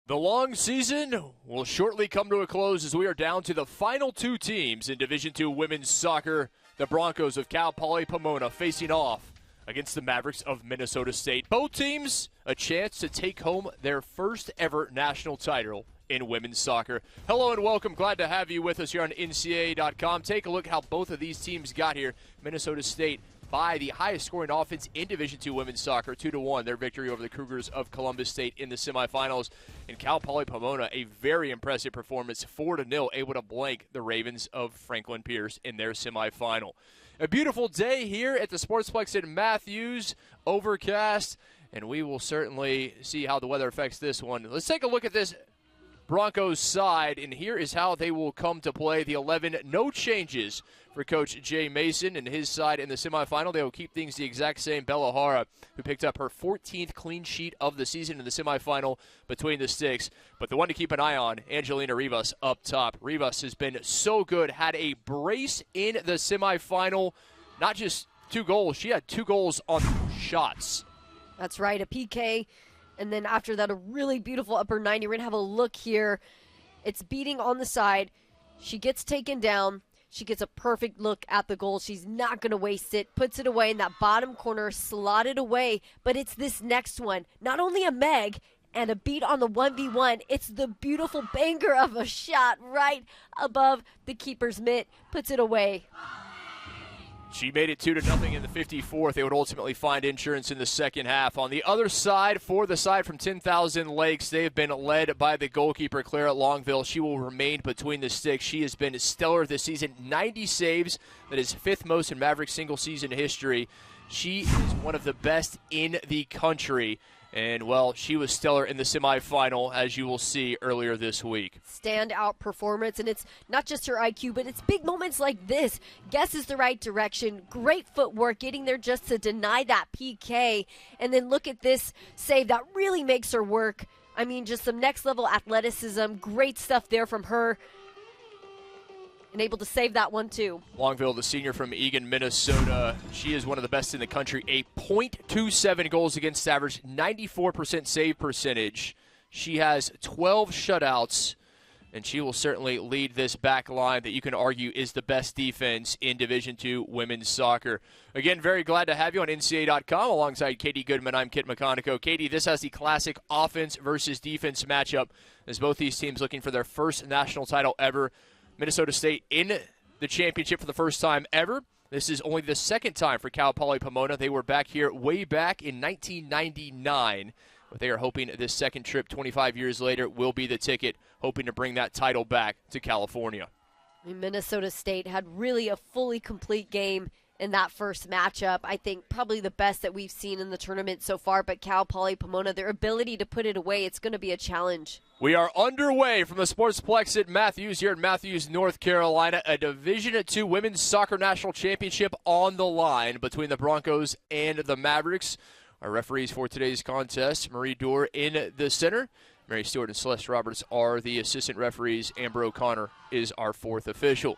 The long season will shortly come to a close as we are down to the final two teams in Division II women's soccer. The Broncos of Cal Poly Pomona facing off against the Mavericks of Minnesota State. Both teams a chance to take home their first ever national title in women's soccer. Hello and welcome. Glad to have you with us here on NCAA.com. Take a look how both of these teams got here. Minnesota State by the highest scoring offense in Division II women's soccer, 2-1, their victory over the Cougars of Columbus State in the semifinals. And Cal Poly Pomona, a very impressive performance, 4-0, able to blank the Ravens of Franklin Pierce in their semifinal. A beautiful day here at the Sportsplex in Matthews, overcast, and we will certainly see how the weather affects this one. Let's take a look at this Broncos side, and here is how they will come to play. The 11, no changes for Coach Jay Mason and his side in the semifinal. They will keep things the exact same. Bella Hara, who picked up her 14th clean sheet of the season in the semifinal between the sticks. But the one to keep an eye on, Angelina Rivas up top. Rivas has been so good, had a brace in the semifinal. Not just 2 goals, she had 2 goals on shots. That's right, a PK. And then after that, a really beautiful upper 90. We're going to have a look here. It's beating on the side. She gets taken down. She gets a perfect look at the goal. She's not going to waste it. Puts it away in that bottom corner, slotted away. But it's this next one. Not only a Meg and a beat on the 1v1, it's the beautiful banger of a shot right above the keeper's mitt. Puts it away. She made it 2-0 in the 54th. They would ultimately find insurance in the second half. On the other side, for the side from 10,000 Lakes, they have been led by the goalkeeper, Clara Longville. She will remain between the sticks. She has been stellar this season. 90 saves. That is 5th most in Mavericks single-season history. She is one of the best in the country. And, well, she was stellar in the semifinal, as you will see earlier this week. Standout performance, and it's not just her IQ, but it's big moments like this. Guesses the right direction, great footwork, getting there just to deny that PK. And then look at this save that really makes her work. I mean, just some next-level athleticism, great stuff there from her. And able to save that one, too. Longville, the senior from Eagan, Minnesota. She is one of the best in the country. A .27 goals against average, 94% save percentage. She has 12 shutouts, and she will certainly lead this back line that you can argue is the best defense in Division II women's soccer. Again, very glad to have you on NCAA.com alongside Katie Goodman. I'm Kit McConico. Katie, this has the classic offense versus defense matchup as both these teams looking for their first national title ever. Minnesota State in the championship for the first time ever. This is only the second time for Cal Poly Pomona. They were back here way back in 1999. But they are hoping this second trip 25 years later will be the ticket, hoping to bring that title back to California. Minnesota State had really a fully complete game in that first matchup. I think probably the best that we've seen in the tournament so far, but Cal Poly Pomona, their ability to put it away, it's going to be a challenge. We are underway from the Sportsplex at Matthews here in Matthews, North Carolina. A Division II Women's Soccer National Championship on the line between the Broncos and the Mavericks. Our referees for today's contest, Marie Dorr in the center. Mary Stewart and Celeste Roberts are the assistant referees. Amber O'Connor is our 4th official.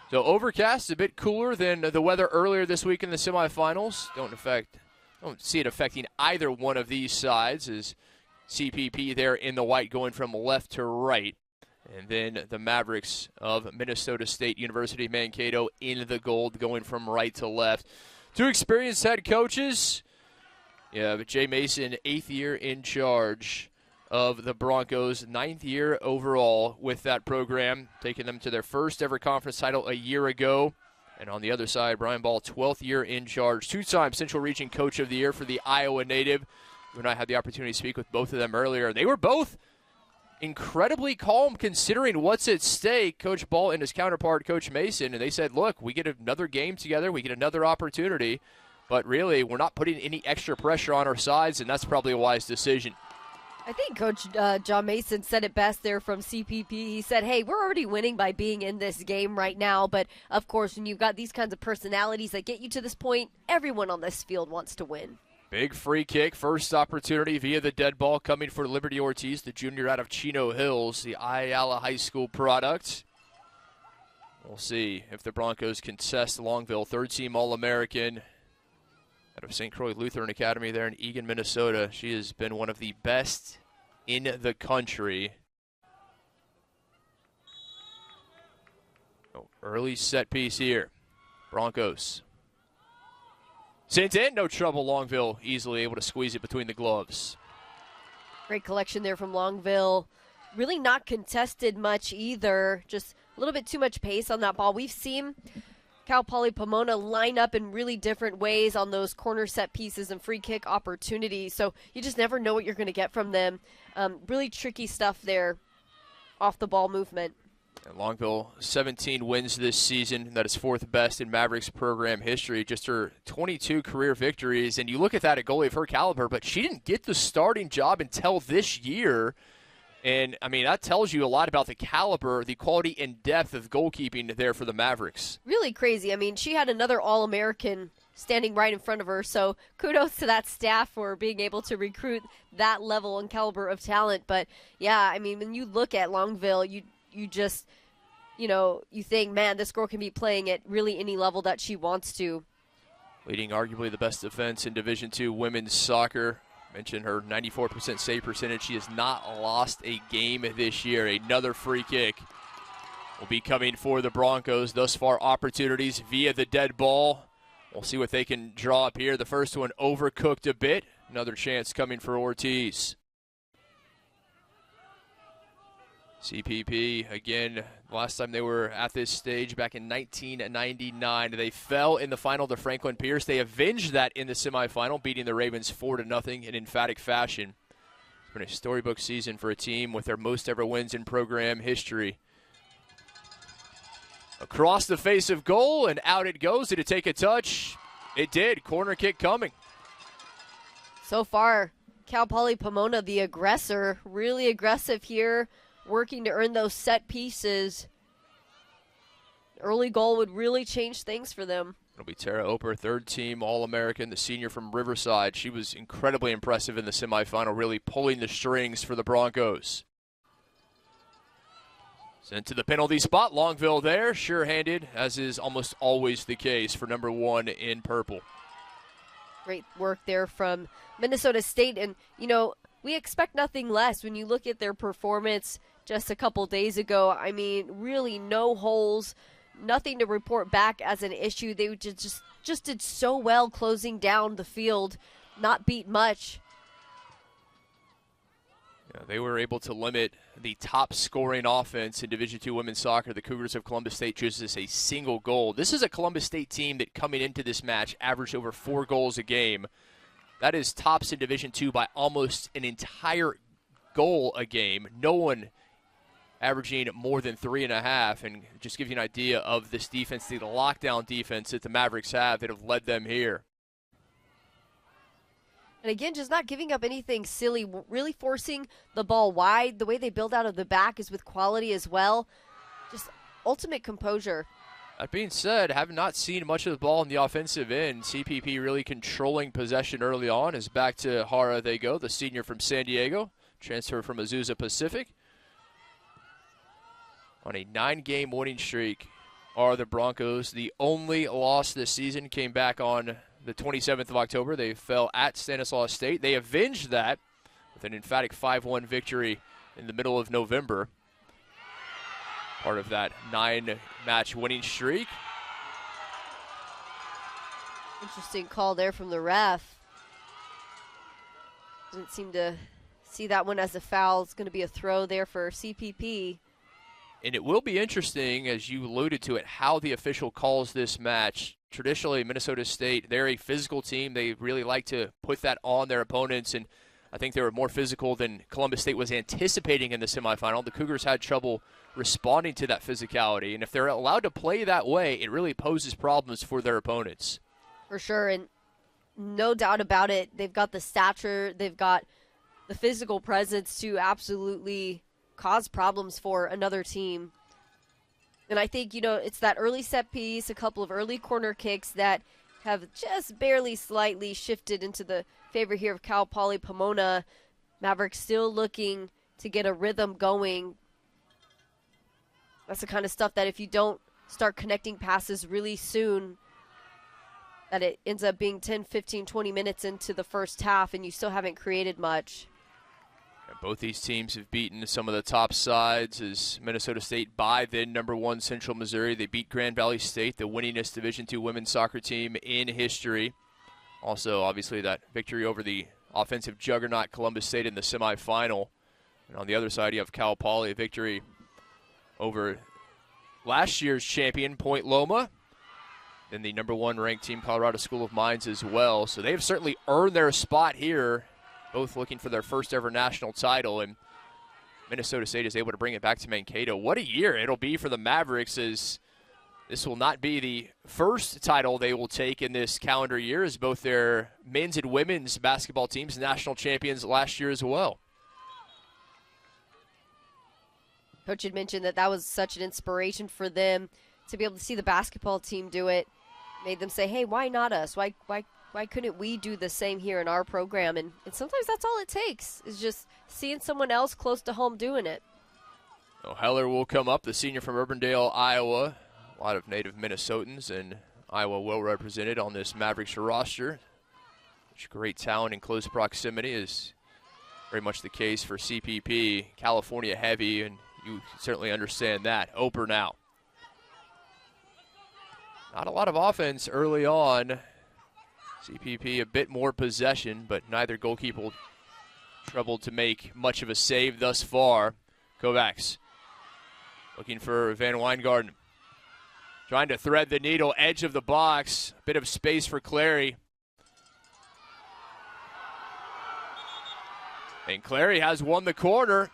So overcast, a bit cooler than the weather earlier this week in the semifinals. Don't see it affecting either one of these sides as CPP there in the white going from left to right. And then the Mavericks of Minnesota State University Mankato in the gold going from right to left. 2 experienced head coaches. Yeah, but Jay Mason, 8th year in charge of the Broncos, 9th year overall with that program, taking them to their first ever conference title a year ago. And on the other side, Brian Ball, 12th year in charge, 2-time Central Region Coach of the Year for the Iowa native. You and I had the opportunity to speak with both of them earlier. They were both incredibly calm considering what's at stake, Coach Ball and his counterpart, Coach Mason. And they said, look, we get another game together, we get another opportunity. But really, we're not putting any extra pressure on our sides, and that's probably a wise decision. I think Coach John Mason said it best there from CPP. He said, hey, we're already winning by being in this game right now. But, of course, when you've got these kinds of personalities that get you to this point, everyone on this field wants to win. Big free kick, first opportunity via the dead ball coming for Liberty Ortiz, the junior out of Chino Hills, the Ayala High School product. We'll see if the Broncos contest Longville, 3rd-team All-American out of St. Croix Lutheran Academy there in Eagan, Minnesota. She has been one of the best in the country. Oh, early set piece here. Broncos. Sent in, no trouble. Longville easily able to squeeze it between the gloves. Great collection there from Longville. Really not contested much either. Just a little bit too much pace on that ball. We've seen Cal Poly Pomona line up in really different ways on those corner set pieces and free kick opportunities. So you just never know what you're going to get from them. Really tricky stuff there off the ball movement. And Longville, 17 wins this season. That is fourth best in Mavericks program history. Just her 22 career victories. And you look at that, a goalie of her caliber, but she didn't get the starting job until this year. And, I mean, that tells you a lot about the caliber, the quality and depth of goalkeeping there for the Mavericks. Really crazy. I mean, she had another All-American standing right in front of her, so kudos to that staff for being able to recruit that level and caliber of talent. But, yeah, I mean, when you look at Longville, you just, you think, man, this girl can be playing at really any level that she wants to. Leading arguably the best defense in Division II women's soccer. Mentioned her 94% save percentage. She has not lost a game this year. Another free kick will be coming for the Broncos. Thus far, opportunities via the dead ball. We'll see what they can draw up here. The first one overcooked a bit. Another chance coming for Ortiz. CPP, again, last time they were at this stage back in 1999, they fell in the final to Franklin Pierce. They avenged that in the semifinal, beating the Ravens 4-0 in emphatic fashion. It's been a storybook season for a team with their most ever wins in program history. Across the face of goal, and out it goes. Did it take a touch? It did. Corner kick coming. So far, Cal Poly Pomona, the aggressor, really aggressive here, working to earn those set pieces. Early goal would really change things for them. It'll be Tara Oper, third-team All-American, the senior from Riverside. She was incredibly impressive in the semifinal, really pulling the strings for the Broncos. Sent to the penalty spot. Longville there, sure-handed, as is almost always the case for number one in purple. Great work there from Minnesota State. And, we expect nothing less when you look at their performance just a couple days ago. I mean, really no holes, nothing to report back as an issue. They just did so well closing down the field, not beat much. Yeah, they were able to limit the top scoring offense in Division II women's soccer. The Cougars of Columbus State just a single goal. This is a Columbus State team that coming into this match averaged over 4 goals a game. That is tops in Division II by almost an entire goal a game. No one averaging more than 3.5, and just gives you an idea of this defense, the lockdown defense that the Mavericks have that have led them here. And again, just not giving up anything silly, really forcing the ball wide. The way they build out of the back is with quality as well. Just ultimate composure. That being said, have not seen much of the ball in the offensive end. CPP really controlling possession early on. As back to Hara they go, the senior from San Diego, transfer from Azusa Pacific. On a 9-game winning streak are the Broncos. The only loss this season came back on the 27th of October. They fell at Stanislaus State. They avenged that with an emphatic 5-1 victory in the middle of November. Part of that 9-match winning streak. Interesting call there from the ref. Didn't seem to see that one as a foul. It's going to be a throw there for CPP. And it will be interesting, as you alluded to it, how the official calls this match. Traditionally, Minnesota State, they're a physical team. They really like to put that on their opponents, and I think they were more physical than Columbus State was anticipating in the semifinal. The Cougars had trouble responding to that physicality, and if they're allowed to play that way, it really poses problems for their opponents. For sure, and no doubt about it, they've got the stature, they've got the physical presence to absolutely cause problems for another team. And I think, it's that early set piece, a couple of early corner kicks that have just barely slightly shifted into the favor here of Cal Poly Pomona. Mavericks still looking to get a rhythm going. That's the kind of stuff that if you don't start connecting passes really soon, that it ends up being 10, 15, 20 minutes into the first half and you still haven't created much. Both these teams have beaten some of the top sides, as Minnesota State by then #1 Central Missouri. They beat Grand Valley State, the winningest Division II women's soccer team in history. Also, obviously, that victory over the offensive juggernaut Columbus State in the semifinal. And on the other side, you have Cal Poly, a victory over last year's champion, Point Loma. Then the #1 ranked team, Colorado School of Mines, as well. So they've certainly earned their spot here, both looking for their first ever national title. And Minnesota State is able to bring it back to Mankato. What a year it'll be for the Mavericks, as this will not be the first title they will take in this calendar year, as both their men's and women's basketball teams national champions last year as well. Coach had mentioned that was such an inspiration for them to be able to see the basketball team do it. Made them say, hey, why not us? Why couldn't we do the same here in our program? And sometimes that's all it takes, is just seeing someone else close to home doing it. Well, Heller will come up, the senior from Urbandale, Iowa. A lot of native Minnesotans, and Iowa well represented on this Mavericks roster. Such great talent in close proximity is very much the case for CPP. California heavy, and you certainly understand that. Oper now. Not a lot of offense early on. CPP a bit more possession, but neither goalkeeper troubled to make much of a save thus far. Kovacs looking for Van Weingarten. Trying to thread the needle, edge of the box. Bit of space for Clary. And Clary has won the corner,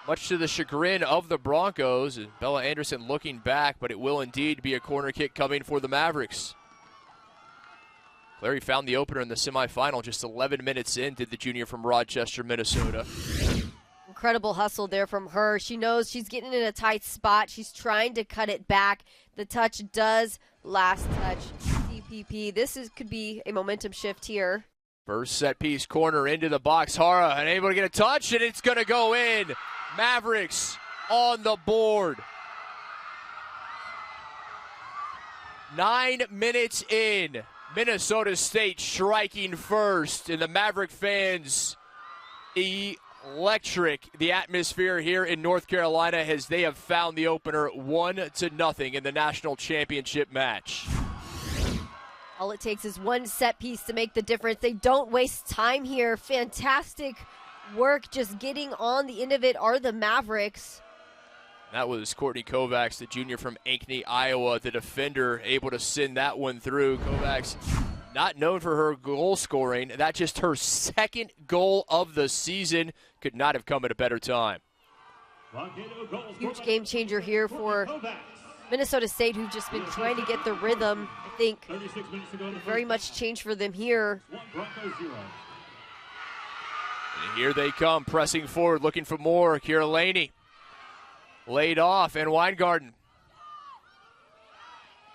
much to the chagrin of the Broncos. Bella Anderson looking back, but it will indeed be a corner kick coming for the Mavericks. Clary found the opener in the semifinal just 11 minutes in, did the junior from Rochester, Minnesota. Incredible hustle there from her. She knows she's getting in a tight spot. She's trying to cut it back. The touch does last touch CPP. Could be a momentum shift here. First set piece corner into the box. Hara unable to get a touch, and it's going to go in. Mavericks on the board. 9 minutes in. Minnesota State striking first, and the Maverick fans electric the atmosphere here in North Carolina as they have found the opener 1-0 in the national championship match. All it takes is one set piece to make the difference. They don't waste time here. Fantastic work just getting on the end of it are the Mavericks. That was Courtney Kovacs, the junior from Ankeny, Iowa, the defender, able to send that one through. Kovacs, not known for her goal scoring. That's just her second goal of the season. Could not have come at a better time. Huge game changer here for Minnesota State, who've just been trying to get the rhythm. I think very much changed for them here. And here they come, pressing forward, looking for more. Kira Laney laid off, and Weingarten.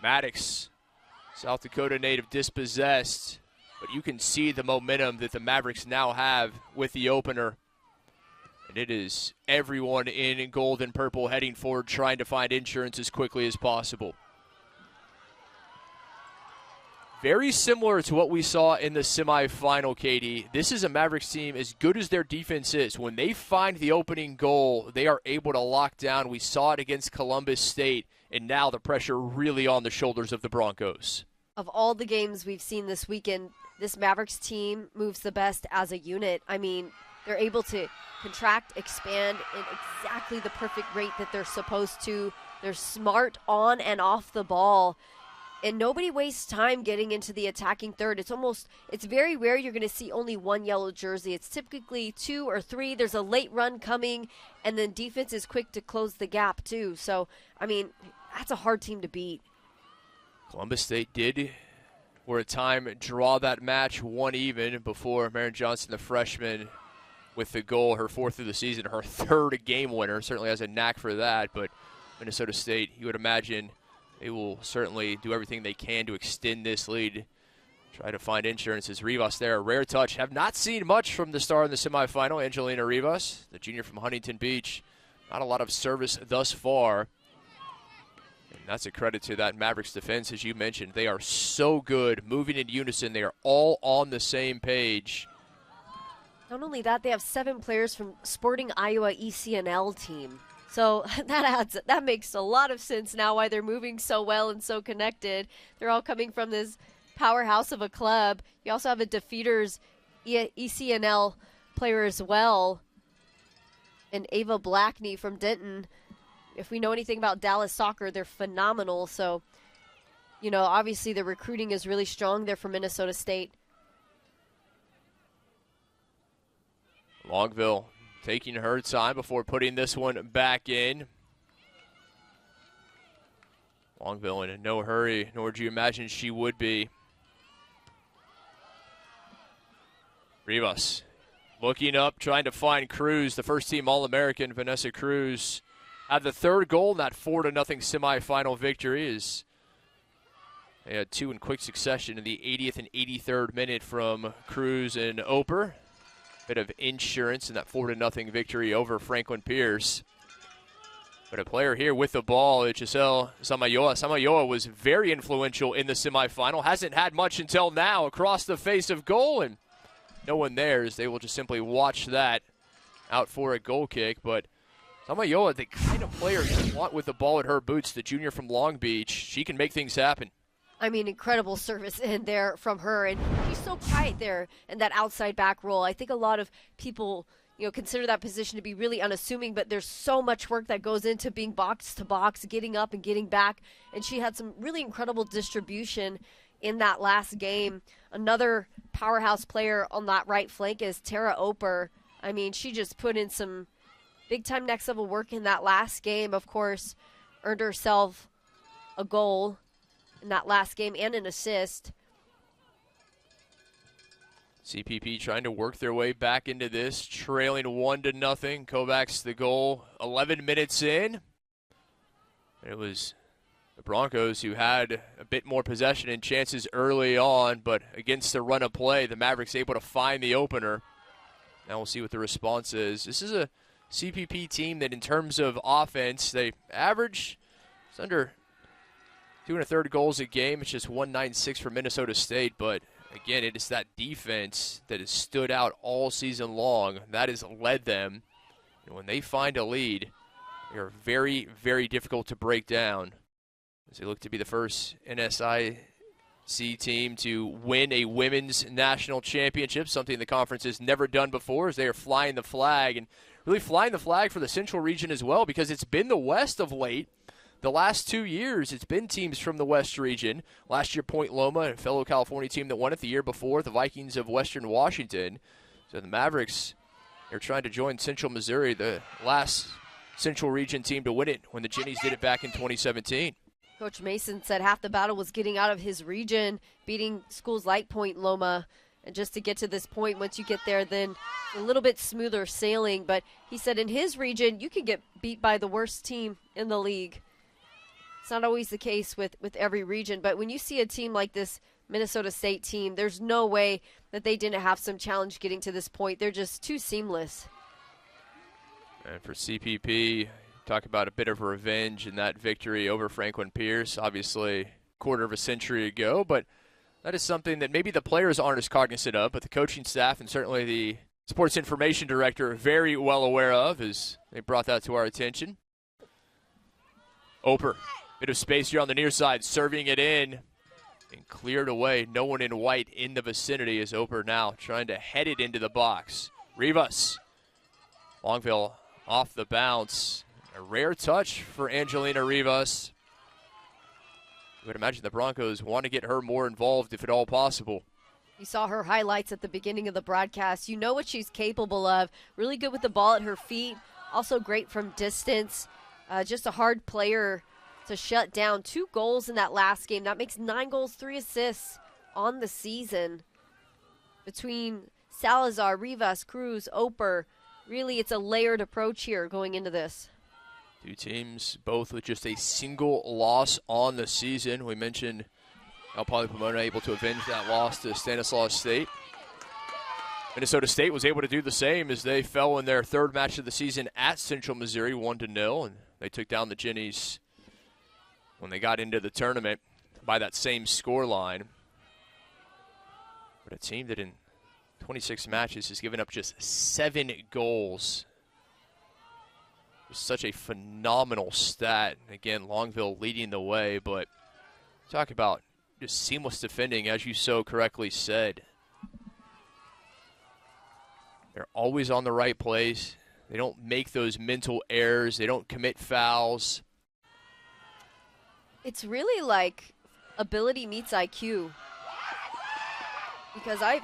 Maddox, South Dakota native, dispossessed. But you can see the momentum that the Mavericks now have with the opener. And it is everyone in gold and purple heading forward, trying to find insurance as quickly as possible. Very similar to what we saw in the semifinal, Katie. This is a Mavericks team, as good as their defense is, when they find the opening goal, they are able to lock down. We saw it against Columbus State, and now the pressure really on the shoulders of the Broncos. Of all the games we've seen this weekend, this Mavericks team moves the best as a unit. I mean, they're able to contract, expand in exactly the perfect rate that they're supposed to. They're smart on and off the ball. And nobody wastes time getting into the attacking third. It's very rare you're going to see only one yellow jersey. It's typically 2 or 3. There's a late run coming, and then defense is quick to close the gap too. So, I mean, that's a hard team to beat. Columbus State did, for a time, draw that match 1-1 before Maren Johnson, the freshman, with the goal, her 4th of the season, her 3rd game winner. Certainly has a knack for that, but Minnesota State, you would imagine, they will certainly do everything they can to extend this lead. Try to find insurance as Rivas there. A rare touch. Have not seen much from the star in the semifinal, Angelina Rivas, the junior from Huntington Beach. Not a lot of service thus far. And that's a credit to that Mavericks defense, as you mentioned. They are so good, moving in unison. They are all on the same page. Not only that, they have 7 players from Sporting Iowa ECNL team. So that makes a lot of sense now why they're moving so well and so connected. They're all coming from this powerhouse of a club. You also have a Defeaters ECNL player as well, and Ava Blackney from Denton. If we know anything about Dallas soccer, they're phenomenal. So, obviously the recruiting is really strong there for Minnesota State. Longville taking her time before putting this one back in. Longville in no hurry, nor do you imagine she would be. Rivas looking up, trying to find Cruz, the first-team All-American, Vanessa Cruz, had the third goal in that 4-0 semifinal victory. As they had 2 in quick succession in the 80th and 83rd minute from Cruz and Oper. Bit of insurance in that 4-0 victory over Franklin Pierce. But a player here with the ball, Giselle Samayoa. Samayoa was very influential in the semifinal. Hasn't had much until now across the face of goal, and no one there, as they will just simply watch that out for a goal kick. But Samayoa, the kind of player you want with the ball at her boots, the junior from Long Beach. She can make things happen. I mean, incredible service in there from her, and she's so quiet there in that outside back role. I think a lot of people, consider that position to be really unassuming, but there's so much work that goes into being box to box, getting up and getting back, and she had some really incredible distribution in that last game. Another powerhouse player on that right flank is Tara Oper. I mean, she just put in some big-time next-level work in that last game, of course, earned herself a goal in that last game and an assist. CPP trying to work their way back into this, trailing 1-0. Kovacs the goal 11 minutes in. It was the Broncos who had a bit more possession and chances early on, but against the run of play, the Mavericks able to find the opener. Now we'll see what the response is. This is a CPP team that in terms of offense, they average it's under 2 1/3 goals a game. It's just 196 for Minnesota State, but again, it is that defense that has stood out all season long. That has led them. And when they find a lead, they are very, very difficult to break down, as they look to be the first NSIC team to win a women's national championship, something the conference has never done before, as they are flying the flag, and really flying the flag for the Central region as well, because it's been the West of late. The last 2 years, it's been teams from the West region. Last year, Point Loma, a fellow California team that won it. The year before, the Vikings of Western Washington. So the Mavericks are trying to join Central Missouri, the last Central region team to win it when the Ginnies did it back in 2017. Coach Mason said half the battle was getting out of his region, beating schools like Point Loma. And just to get to this point, once you get there, then a little bit smoother sailing. But he said in his region, you can get beat by the worst team in the league. It's not always the case with every region, but when you see a team like this Minnesota State team, there's no way that they didn't have some challenge getting to this point. They're just too seamless. And for CPP, talk about a bit of revenge in that victory over Franklin Pierce, obviously a quarter of a century ago, but that is something that maybe the players aren't as cognizant of, but the coaching staff and certainly the sports information director are very well aware of, as they brought that to our attention. Oper. Bit of space here on the near side, serving it in and cleared away. No one in white in the vicinity as Oper now trying to head it into the box. Rivas. Longville off the bounce. A rare touch for Angelina Rivas. I would imagine the Broncos want to get her more involved if at all possible. You saw her highlights at the beginning of the broadcast. You know what she's capable of. Really good with the ball at her feet. Also great from distance. Just a hard player to shut down. 2 goals in that last game. That makes 9 goals, 3 assists on the season. Between Salazar, Rivas, Cruz, Oper. Really, it's a layered approach here going into this. 2 teams, both with just a single loss on the season. We mentioned how Poly Pomona able to avenge that loss to Stanislaus State. Minnesota State was able to do the same as they fell in their 3rd match of the season at Central Missouri, 1-0, and they took down the Ginnies when they got into the tournament by that same scoreline. But a team that in 26 matches, has given up just 7 goals. Such a phenomenal stat. Again, Longville leading the way, but talk about just seamless defending, as you so correctly said. They're always on the right place. They don't make those mental errors. They don't commit fouls. It's really like ability meets IQ. Because I've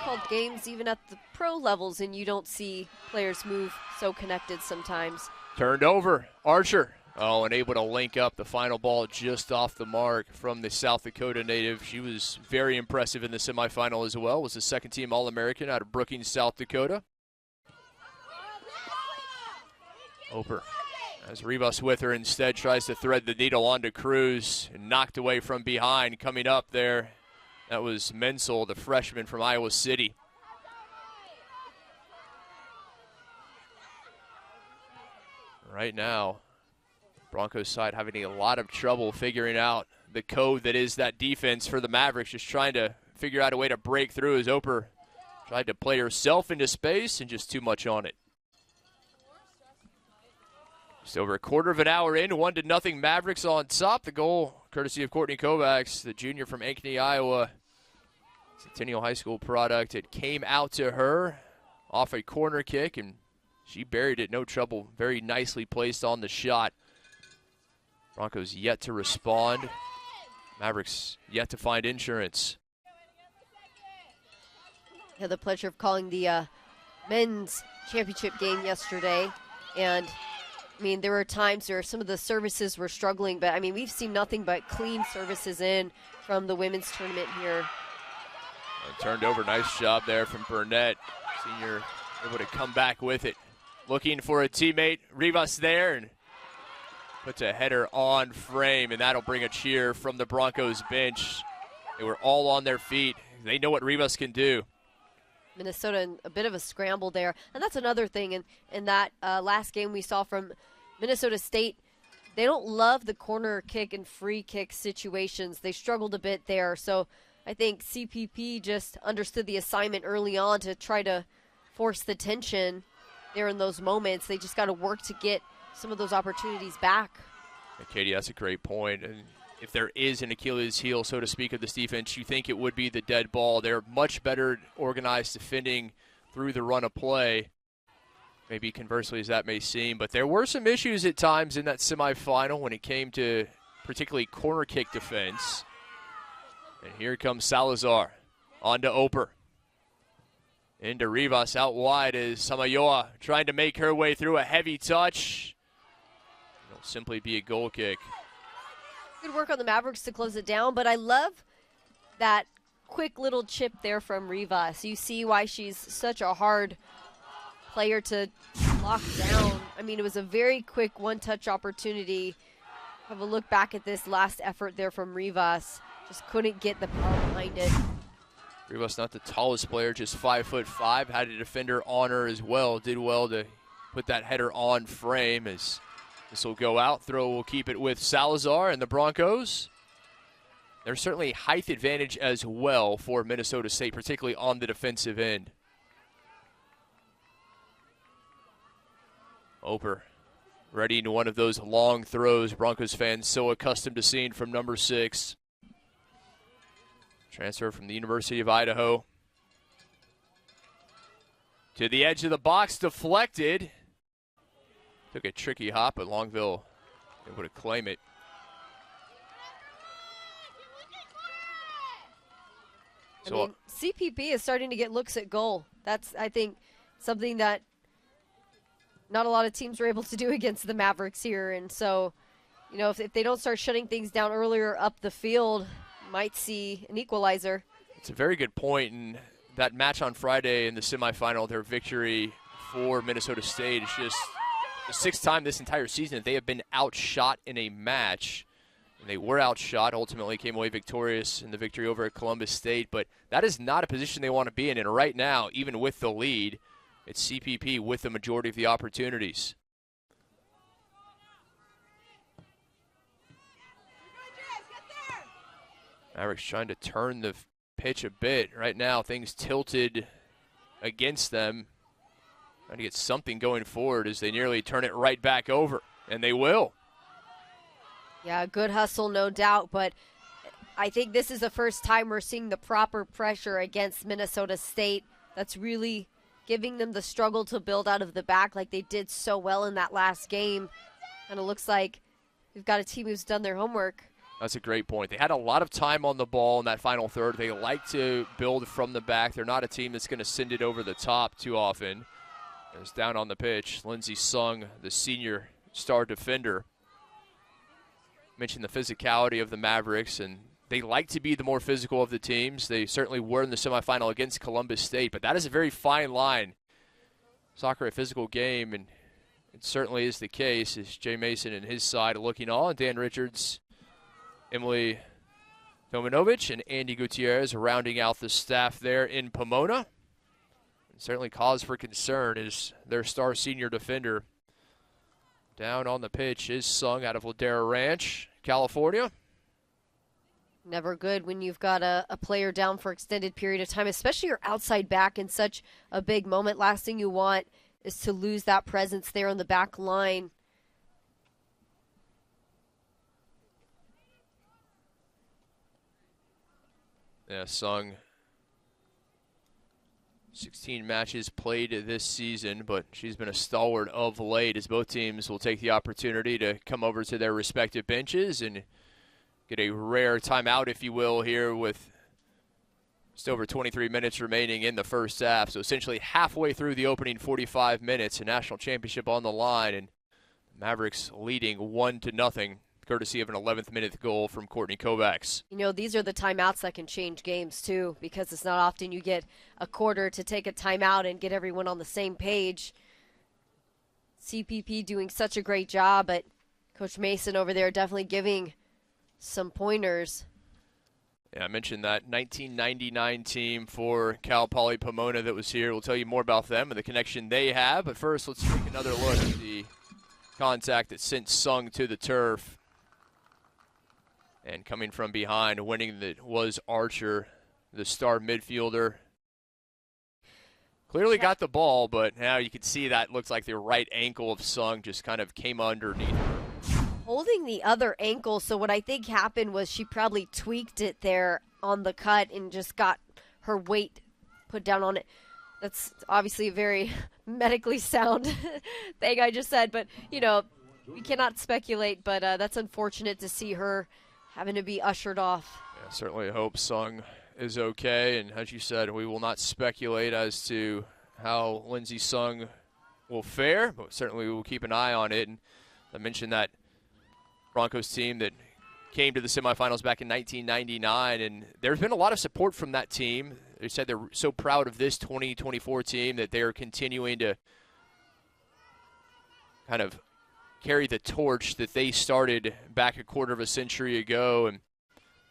called games even at the pro levels, and you don't see players move so connected sometimes. Turned over. Archer. Oh, and able to link up the final ball just off the mark from the South Dakota native. She was very impressive in the semifinal as well. Was a second-team All-American out of Brookings, South Dakota. Oper, as Rivas with her instead, tries to thread the needle onto Cruz, and knocked away from behind. Coming up there, that was Menzel, the freshman from Iowa City. Right now, Broncos side having a lot of trouble figuring out the code that is that defense for the Mavericks, just trying to figure out a way to break through as Oper tried to play herself into space and just too much on it. Just over a quarter of an hour in, 1-0 Mavericks on top. The goal, courtesy of Courtney Kovacs, the junior from Ankeny, Iowa. Centennial High School product. It came out to her off a corner kick, and she buried it, no trouble. Very nicely placed on the shot. Broncos yet to respond. Mavericks yet to find insurance. I had the pleasure of calling the men's championship game yesterday, and I mean, there were times where some of the services were struggling, but I mean, we've seen nothing but clean services in from the women's tournament here. And turned over, nice job there from Burnett. Senior able to come back with it. Looking for a teammate, Rivas there, and puts a header on frame, and that'll bring a cheer from the Broncos bench. They were all on their feet. They know what Rivas can do. Minnesota in a bit of a scramble there. And that's another thing in that last game we saw from Minnesota State. They don't love the corner kick and free kick situations. They struggled a bit there. So I think CPP just understood the assignment early on to try to force the tension there in those moments. They just got to work to get some of those opportunities back. And Katie, that's a great point. And if there is an Achilles heel, so to speak, of this defense, you think it would be the dead ball. They're much better organized defending through the run of play, maybe conversely as that may seem. But there were some issues at times in that semifinal when it came to particularly corner kick defense. And here comes Salazar on to Oper. Into Rivas, out wide is Samayoa trying to make her way through a heavy touch. It'll simply be a goal kick. Good work on the Mavericks to close it down, but I love that quick little chip there from Rivas. You see why she's such a hard player to lock down. I mean, it was a very quick one-touch opportunity. Have a look back at this last effort there from Rivas. Just couldn't get the power behind it. Rivas not the tallest player, just 5'5", had a defender on her as well. Did well to put that header on frame as this will go out. Throw will keep it with Salazar and the Broncos. There's certainly a height advantage as well for Minnesota State, particularly on the defensive end. Oper ready into one of those long throws Broncos fans so accustomed to seeing from number 6. Transfer from the University of Idaho. To the edge of the box, deflected. Took a tricky hop, but Longville able to claim it. I mean, CPP is starting to get looks at goal. That's, I think, something that not a lot of teams were able to do against the Mavericks here. And so, you know, if they don't start shutting things down earlier up the field, might see an equalizer. It's a very good point, and that match on Friday in the semifinal, their victory for Minnesota State is just the 6th time this entire season that they have been outshot in a match. And they were outshot, ultimately came away victorious in the victory over at Columbus State, but that is not a position they want to be in. And right now, even with the lead, it's CPP with the majority of the opportunities. Mavericks trying to turn the pitch a bit. Right now, things tilted against them. Trying to get something going forward as they nearly turn it right back over, and they will. Yeah, good hustle, no doubt, but I think this is the first time we're seeing the proper pressure against Minnesota State. That's really giving them the struggle to build out of the back like they did so well in that last game. And it looks like we've got a team who's done their homework. That's a great point. They had a lot of time on the ball in that final third. They like to build from the back. They're not a team that's going to send it over the top too often. It's down on the pitch. Lindsey Sung, the senior star defender, mentioned the physicality of the Mavericks, and they like to be the more physical of the teams. They certainly were in the semifinal against Columbus State, but that is a very fine line. Soccer, a physical game, and it certainly is the case as Jay Mason and his side looking on. Dan Richards, Emily Dominovich, and Andy Gutierrez rounding out the staff there in Pomona. And certainly cause for concern is their star senior defender. Down on the pitch is Sung out of Ladera Ranch, California. Never good when you've got a player down for extended period of time, especially your outside back in such a big moment. Last thing you want is to lose that presence there on the back line. Yeah, Sung, 16 matches played this season, but she's been a stalwart of late as both teams will take the opportunity to come over to their respective benches and get a rare timeout, if you will, here with just over 23 minutes remaining in the first half. So essentially halfway through the opening 45 minutes, a national championship on the line, and Mavericks leading 1-0, courtesy of an 11th minute goal from Courtney Kovacs. You know, these are the timeouts that can change games too, because it's not often you get a quarter to take a timeout and get everyone on the same page. CPP doing such a great job, but Coach Mason over there definitely giving some pointers. Yeah, I mentioned that 1999 team for Cal Poly Pomona that was here. We'll tell you more about them and the connection they have. But first, let's take another look at the contact that sent Sung to the turf. And coming from behind, winning that was Archer, the star midfielder. Clearly got the ball, but now you can see that looks like the right ankle of Sung just kind of came underneath her. Holding the other ankle, so what I think happened was she probably tweaked it there on the cut and just got her weight put down on it. That's obviously a very medically sound thing I just said, but, you know, we cannot speculate, but that's unfortunate to see her having to be ushered off. Yeah, certainly hope Sung is okay, and as you said, we will not speculate as to how Lindsey Sung will fare, but certainly we will keep an eye on it. And I mentioned that Broncos team that came to the semifinals back in 1999, and there's been a lot of support from that team. They said they're so proud of this 2024 team that they are continuing to kind of carry the torch that they started back a quarter of a century ago. And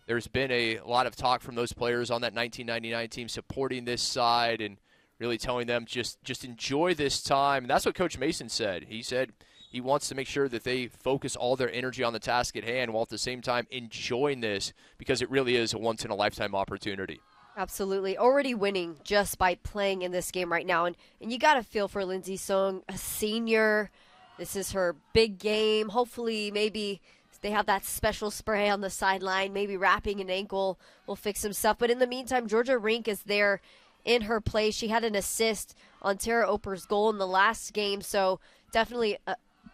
there's been a lot of talk from those players on that 1999 team supporting this side and really telling them just enjoy this time. And that's what Coach Mason said. He said he wants to make sure that they focus all their energy on the task at hand while at the same time enjoying this, because it really is a once-in-a-lifetime opportunity. Absolutely. Already winning just by playing in this game right now. And you got to feel for Lindsey Sung, a senior. This is her big game. Hopefully maybe they have that special spray on the sideline. Maybe wrapping an ankle will fix some stuff. But in the meantime, Georgia Rink is there in her place. She had an assist on Tara Oper's goal in the last game. So definitely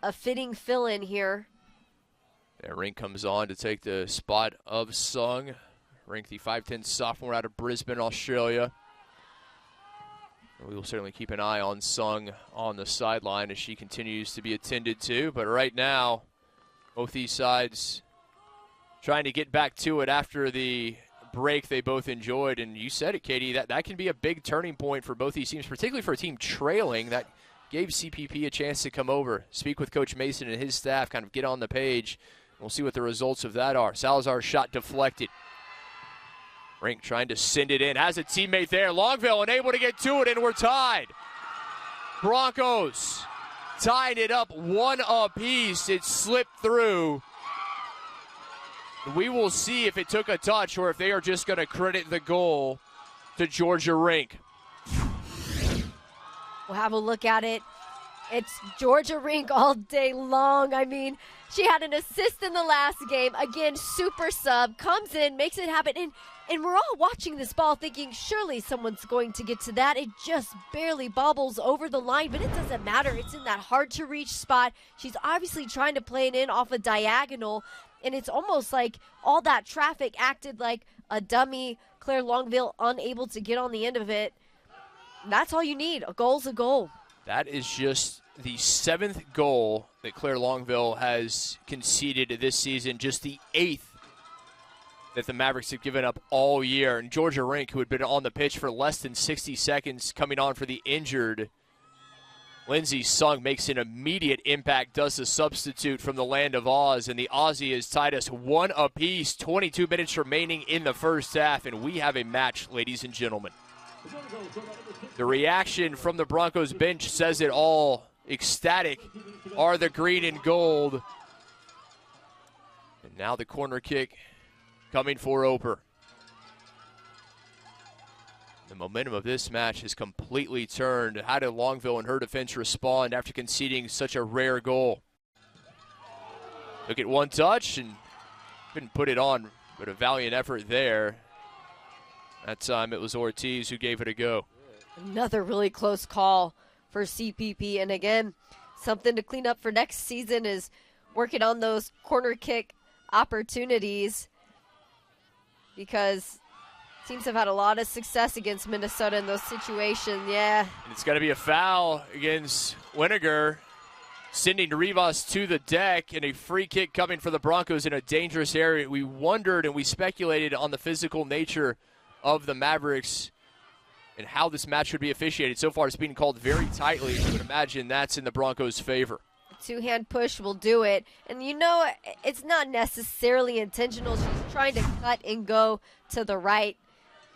a fitting fill-in here. Yeah, Rink comes on to take the spot of Sung. Rink, the 5'10" sophomore out of Brisbane, Australia. We will certainly keep an eye on Sung on the sideline as she continues to be attended to. But right now, both these sides trying to get back to it after the break they both enjoyed. And you said it, Katie, that can be a big turning point for both these teams, particularly for a team trailing. That gave CPP a chance to come over, speak with Coach Mason and his staff, kind of get on the page. We'll see what the results of that are. Salazar's shot deflected. Rink trying to send it in. Has a teammate there. Longville unable to get to it, and we're tied. Broncos tied it up 1 apiece. It slipped through. We will see if it took a touch or if they are just going to credit the goal to Georgia Rink. We'll have a look at it. It's Georgia Rink all day long. I mean, she had an assist in the last game. Again, super sub, comes in, makes it happen. And we're all watching this ball thinking, surely someone's going to get to that. It just barely bobbles over the line, but it doesn't matter. It's in that hard-to-reach spot. She's obviously trying to play it in off a diagonal, and it's almost like all that traffic acted like a dummy. Claire Longville unable to get on the end of it. That's all you need. A goal's a goal. That is just the 7th goal that Claire Longville has conceded this season, just the 8th that the Mavericks have given up all year. And Georgia Rink, who had been on the pitch for less than 60 seconds, coming on for the injured Lindsay Sung, makes an immediate impact, does the substitute from the land of Oz, and the Aussie has tied us 1 apiece, 22 minutes remaining in the first half, and we have a match, ladies and gentlemen. The reaction from the Broncos bench says it all. Ecstatic are the green and gold. And now the corner kick coming for Oper. The momentum of this match has completely turned. How did Longville and her defense respond after conceding such a rare goal? Look at one touch and couldn't put it on, but a valiant effort there. That time it was Ortiz who gave it a go. Another really close call for CPP. And again, something to clean up for next season is working on those corner kick opportunities, because teams have had a lot of success against Minnesota in those situations. Yeah. And it's going to be a foul against Winiger, sending Rivas to the deck, and a free kick coming for the Broncos in a dangerous area. We wondered and we speculated on the physical nature of the Mavericks and how this match would be officiated. So far, it's being called very tightly. I would imagine that's in the Broncos' favor. Two-hand push will do it. And you know, it's not necessarily intentional. She's trying to cut and go to the right.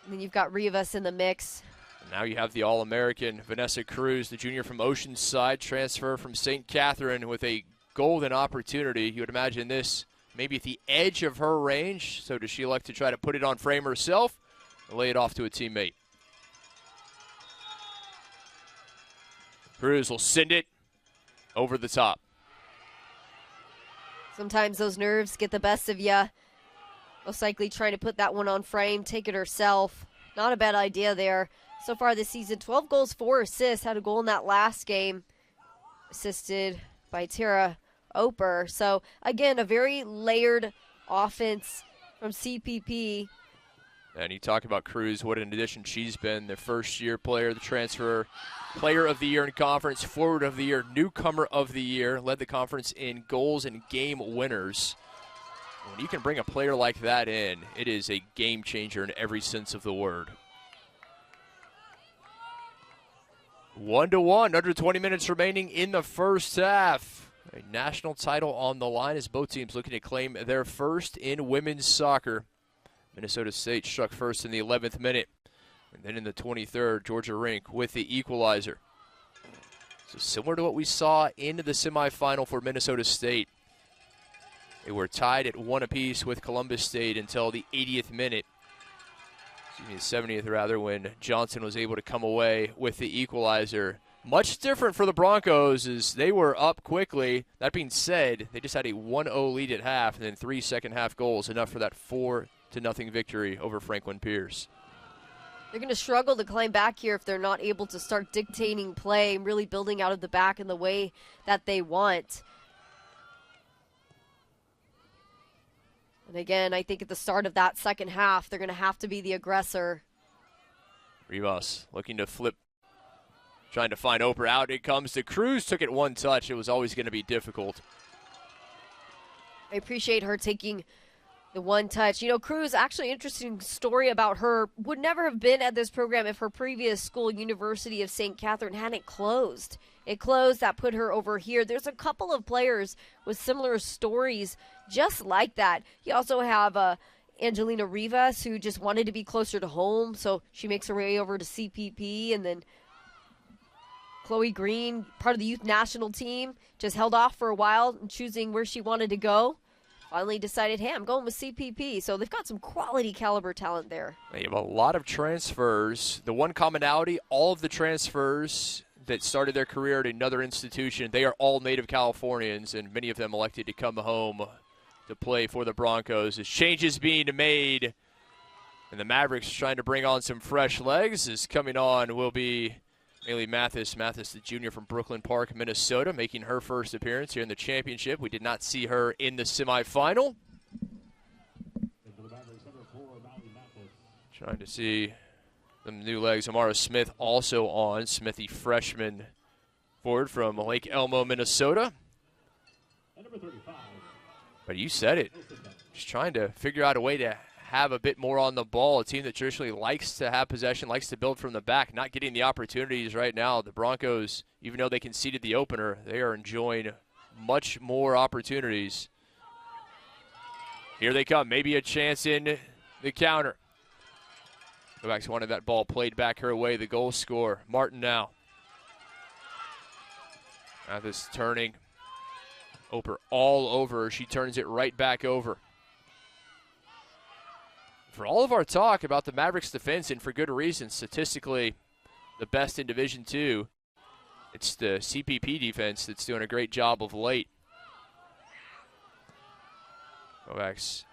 And then you've got Rivas in the mix. And now you have the All-American Vanessa Cruz, the junior from Oceanside, transfer from St. Catherine with a golden opportunity. You would imagine this maybe at the edge of her range. So does she elect to try to put it on frame herself or lay it off to a teammate? Cruz will send it over the top. Sometimes those nerves get the best of you. Most likely trying to put that one on frame, take it herself. Not a bad idea there. So far this season, 12 goals, 4 assists. Had a goal in that last game, assisted by Tara Oper. So, again, a very layered offense from CPP. And you talk about Cruz, what an addition she's been. The first-year player, the transfer, player of the year in conference, forward of the year, newcomer of the year, led the conference in goals and game winners. When you can bring a player like that in, it is a game changer in every sense of the word. 1-1, under 20 minutes remaining in the first half. A national title on the line as both teams looking to claim their first in women's soccer. Minnesota State struck first in the 11th minute. And then in the 23rd, Georgia Rink with the equalizer. So similar to what we saw in the semifinal for Minnesota State. They were tied at 1 apiece with Columbus State until the 80th minute. Excuse me, the 70th rather, when Johnson was able to come away with the equalizer. Much different for the Broncos as they were up quickly. That being said, they just had a 1-0 lead at half and then 3 second-half goals, enough for that 4-0 victory over Franklin Pierce. They're going to struggle to climb back here if they're not able to start dictating play and really building out of the back in the way that they want. And again, I think at the start of that second half, they're going to have to be the aggressor. Rivas looking to flip, trying to find Oprah out. It comes to Cruz, took it one touch. It was always going to be difficult. I appreciate her taking the one touch. You know, Cruz, actually interesting story about her, would never have been at this program if her previous school, University of St. Catherine, hadn't closed. It closed, that put her over here. There's a couple of players with similar stories just like that. You also have Angelina Rivas, who just wanted to be closer to home, so she makes her way over to CPP. And then Chloe Green, part of the youth national team, just held off for a while and choosing where she wanted to go. Finally decided, hey, I'm going with CPP. So they've got some quality caliber talent there. They have a lot of transfers. The one commonality, all of the transfers that started their career at another institution. They are all native Californians, and many of them elected to come home to play for the Broncos. As changes being made, and the Mavericks trying to bring on some fresh legs. Is coming on will be Maylee Mathis. Mathis, the junior from Brooklyn Park, Minnesota, making her first appearance here in the championship. We did not see her in the semifinal. Trying to see some new legs. Amara Smith also on. Smith, the freshman forward from Lake Elmo, Minnesota. But you said it. Just trying to figure out a way to have a bit more on the ball. A team that traditionally likes to have possession, likes to build from the back, not getting the opportunities right now. The Broncos, even though they conceded the opener, they are enjoying much more opportunities. Here they come. Maybe a chance in the counter. Novak's wanted that ball played back her way. The goal scorer, Martin now. Mathis turning. Oper all over her. She turns it right back over. For all of our talk about the Mavericks defense, and for good reason, statistically the best in Division II, it's the CPP defense that's doing a great job of late. Novak's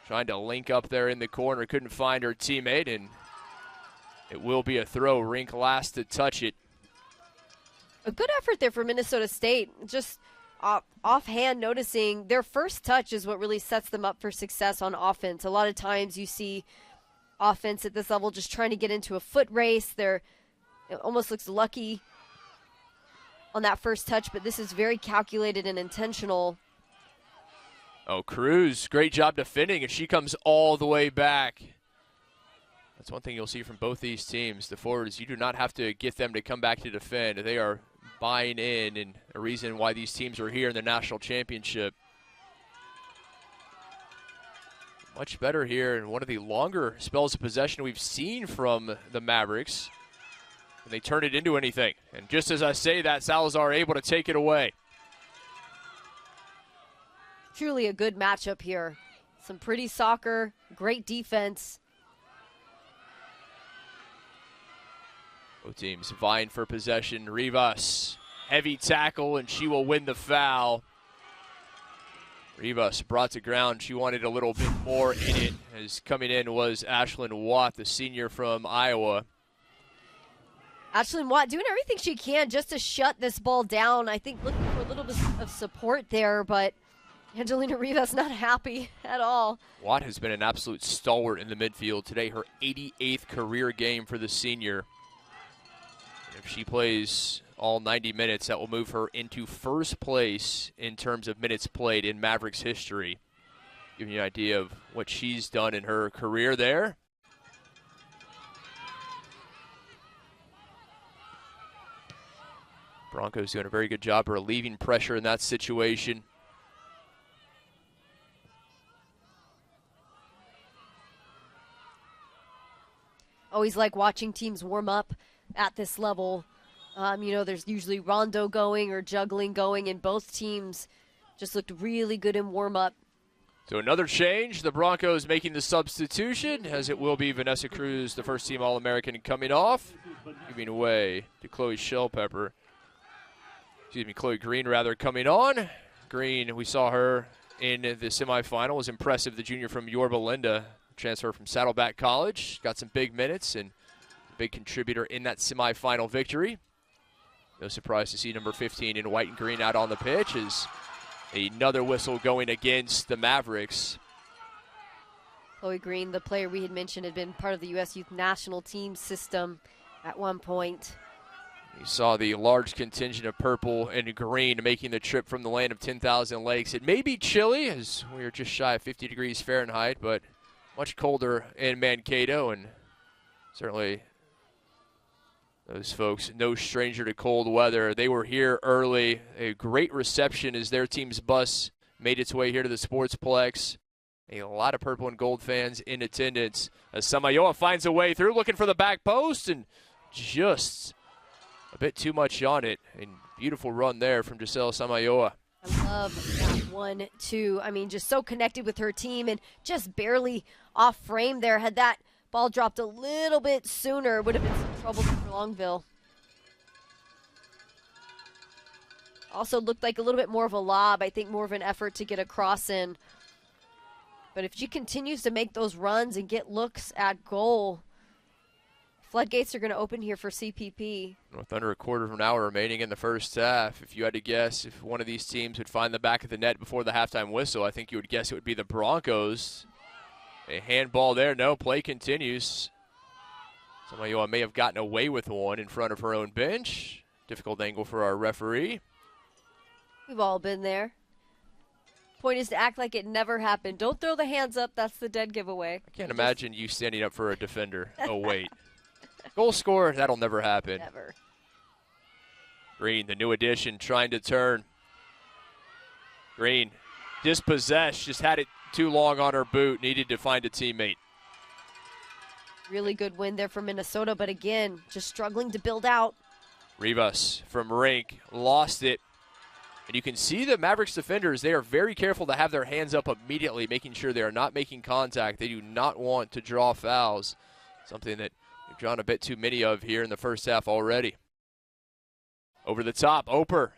trying to link up there in the corner, couldn't find her teammate, and it will be a throw. Rink last to touch it. A good effort there for Minnesota State. Just offhand noticing their first touch is what really sets them up for success on offense. A lot of times you see offense at this level just trying to get into a foot race. It almost looks lucky on that first touch, but this is very calculated and intentional. Oh, Cruz, great job defending, and she comes all the way back. That's one thing you'll see from both these teams. The forwards, you do not have to get them to come back to defend. They are buying in, and a reason why these teams are here in the national championship. Much better here, and one of the longer spells of possession we've seen from the Mavericks. And they turn it into anything. And just as I say that, Salazar able to take it away. Truly a good matchup here. Some pretty soccer, great defense. Both teams vying for possession. Rivas, heavy tackle, and she will win the foul. Rivas brought to ground. She wanted a little bit more in it. As coming in was Ashlyn Watt, the senior from Iowa. Ashlyn Watt doing everything she can just to shut this ball down. I think looking for a little bit of support there, but Angelina Rivas not happy at all. Watt has been an absolute stalwart in the midfield today. Her 88th career game for the senior. And if she plays all 90 minutes, that will move her into first place in terms of minutes played in Mavericks history. Giving you an idea of what she's done in her career there. Broncos doing a very good job relieving pressure in that situation. Always like watching teams warm up at this level. There's usually rondo going or juggling going, and both teams just looked really good in warm-up. So another change. The Broncos making the substitution, as it will be Vanessa Cruz, the first-team All-American, coming off, giving away to Chloe Green, coming on. Green, we saw her in the semifinal, was impressive. The junior from Yorba Linda, transfer from Saddleback College, got some big minutes and a big contributor in that semifinal victory. No surprise to see number 15 in white and green out on the pitch as another whistle going against the Mavericks. Chloe Green, the player we had mentioned, had been part of the U.S. Youth National Team system at one point. You saw the large contingent of purple and green making the trip from the land of 10,000 lakes. It may be chilly, as we are just shy of 50 degrees Fahrenheit, but much colder in Mankato, and certainly those folks, no stranger to cold weather. They were here early. A great reception as their team's bus made its way here to the Sportsplex. A lot of purple and gold fans in attendance. As Samayoa finds a way through, looking for the back post, and just a bit too much on it. A beautiful run there from Giselle Samayoa. I love that 1-2. I mean, just so connected with her team and just barely off frame there. Had that ball dropped a little bit sooner, would have been some trouble for Longville. Also looked like a little bit more of a lob. I think more of an effort to get a cross in. But if she continues to make those runs and get looks at goal, floodgates are going to open here for CPP. With under a quarter of an hour remaining in the first half, if you had to guess if one of these teams would find the back of the net before the halftime whistle, I think you would guess it would be the Broncos. A handball there. No, play continues. Some of you may have gotten away with one in front of her own bench. Difficult angle for our referee. We've all been there. Point is to act like it never happened. Don't throw the hands up. That's the dead giveaway. I can't imagine you standing up for a defender. Oh, wait. Goal scorer, that'll never happen. Never. Green, the new addition, trying to turn. Green, dispossessed, just had it too long on her boot, needed to find a teammate. Really good win there for Minnesota, but again, just struggling to build out. Rivas from rink, lost it. And you can see the Mavericks defenders, they are very careful to have their hands up immediately, making sure they are not making contact. They do not want to draw fouls, something that we've drawn a bit too many of here in the first half already. Over the top, Oper.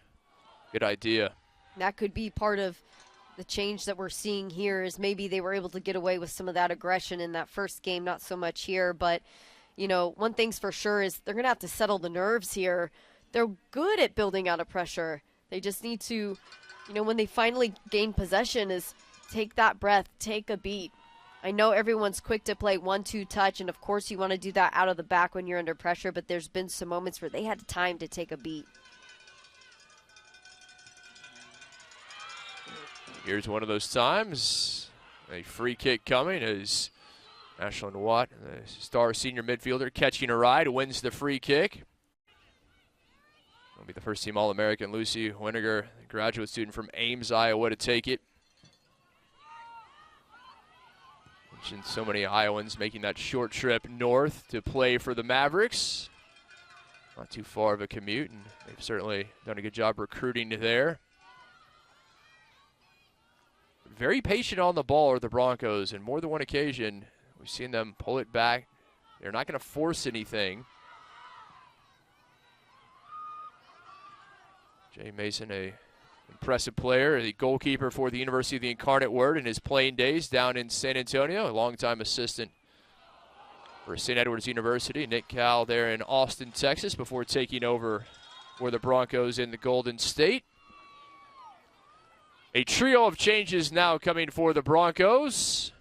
Good idea. That could be part of the change that we're seeing here, is maybe they were able to get away with some of that aggression in that first game, not so much here. But, you know, one thing's for sure is they're going to have to settle the nerves here. They're good at building out of pressure. They just need to, you know, when they finally gain possession, is take that breath, take a beat. I know everyone's quick to play 1-2 touch, and of course you want to do that out of the back when you're under pressure, but there's been some moments where they had time to take a beat. Here's one of those times. A free kick coming as Ashlyn Watt, the star senior midfielder, catching a ride, wins the free kick. Will be the first team All-American, Lucy Winiger, graduate student from Ames, Iowa, to take it. Mentioned so many Iowans making that short trip north to play for the Mavericks. Not too far of a commute, and they've certainly done a good job recruiting there. Very patient on the ball are the Broncos, and more than one occasion we've seen them pull it back. They're not going to force anything. Jay Mason, a impressive player, the goalkeeper for the University of the Incarnate Word in his playing days down in San Antonio, a longtime assistant for St. Edward's University. Nick Cal there in Austin, Texas, before taking over for the Broncos in the Golden State. A trio of changes now coming for the Broncos.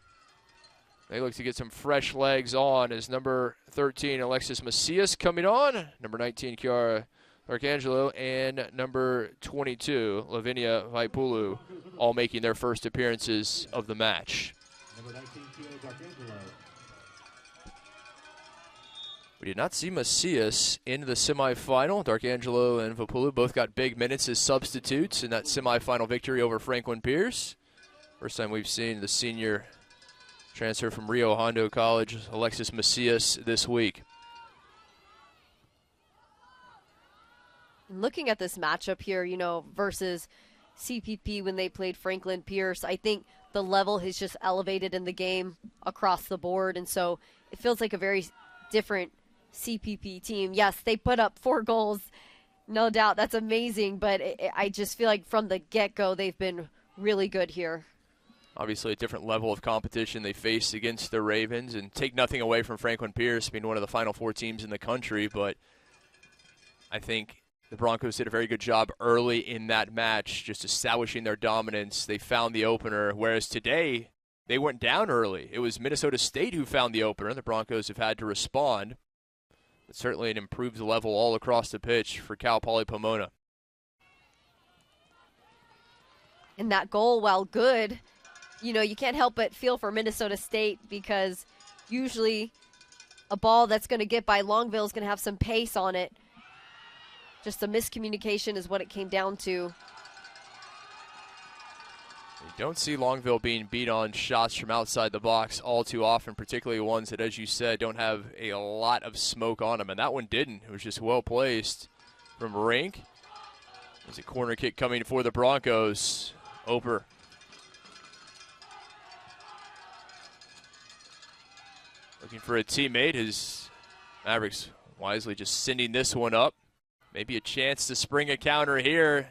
They look to get some fresh legs on as number 13, Alexis Macias, coming on. Number 19, Kiara Arcangelo, and number 22, Lavinia Vaipulu, all making their first appearances of the match. Number 19, we did not see Macias in the semifinal. Darkangelo and Vaipulu both got big minutes as substitutes in that semifinal victory over Franklin Pierce. First time we've seen the senior transfer from Rio Hondo College, Alexis Macias, this week. Looking at this matchup here, you know, versus CPP when they played Franklin Pierce, I think the level has just elevated in the game across the board, and so it feels like a very different CPP team. Yes, they put up 4 goals, no doubt. That's amazing, but I just feel like from the get-go they've been really good here. Obviously a different level of competition they faced against the Ravens, and take nothing away from Franklin Pierce being one of the Final Four teams in the country, but I think the Broncos did a very good job early in that match, just establishing their dominance. They found the opener, whereas today they went down early. It was Minnesota State who found the opener. The Broncos have had to respond. But certainly an improved level all across the pitch for Cal Poly Pomona. And that goal, while good, you know, you can't help but feel for Minnesota State, because usually a ball that's going to get by Longville is going to have some pace on it. Just a miscommunication is what it came down to. You don't see Longville being beat on shots from outside the box all too often, particularly ones that, as you said, don't have a lot of smoke on them. And that one didn't. It was just well placed from Rink. There's a corner kick coming for the Broncos. Oper. Looking for a teammate. His Mavericks wisely just sending this one up. Maybe a chance to spring a counter here.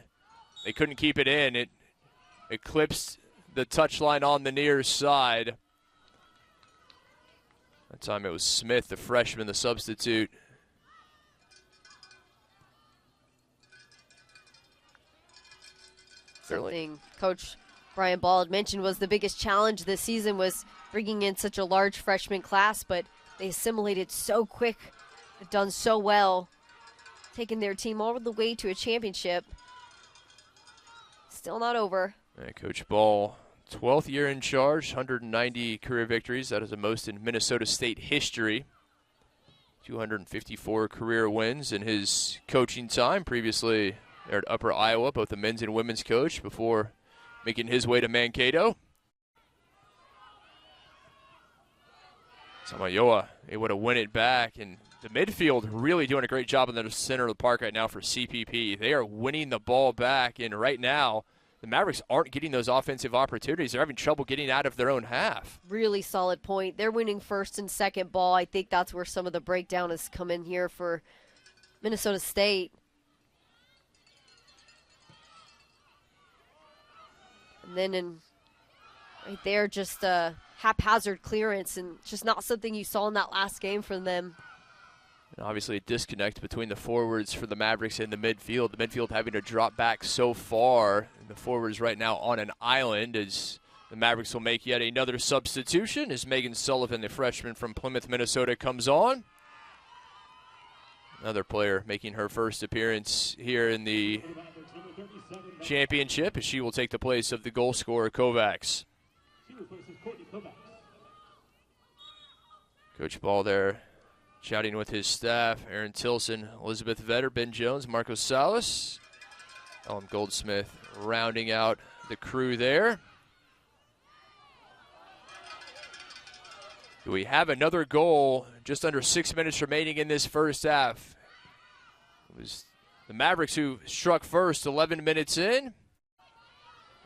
They couldn't keep it in. It eclipsed the touchline on the near side. That time it was Smith, the freshman, the substitute. Something Coach Brian Ball had mentioned was the biggest challenge this season was bringing in such a large freshman class, but they assimilated so quick. They've done so well, taking their team all the way to a championship. Still not over. And Coach Ball, 12th year in charge, 190 career victories. That is the most in Minnesota State history. 254 career wins in his coaching time. Previously there at Upper Iowa, both the men's and women's coach, before making his way to Mankato. Samayoa able to win it back, and the midfield really doing a great job in the center of the park right now for CPP. They are winning the ball back, and right now the Mavericks aren't getting those offensive opportunities. They're having trouble getting out of their own half. Really solid point. They're winning first and second ball. I think that's where some of the breakdown has come in here for Minnesota State. And then right there, just a haphazard clearance, and just not something you saw in that last game from them. And obviously a disconnect between the forwards for the Mavericks and the midfield. The midfield having to drop back so far, and the forwards right now on an island, as the Mavericks will make yet another substitution as Megan Sullivan, the freshman from Plymouth, Minnesota, comes on. Another player making her first appearance here in the championship, as she will take the place of the goal scorer, Kovacs. Coach Ball there chatting with his staff, Aaron Tilson, Elizabeth Vetter, Ben Jones, Marco Salas, Ellen Goldsmith rounding out the crew there. Do we have another goal? Just under 6 minutes remaining in this first half. It was the Mavericks who struck first 11 minutes in.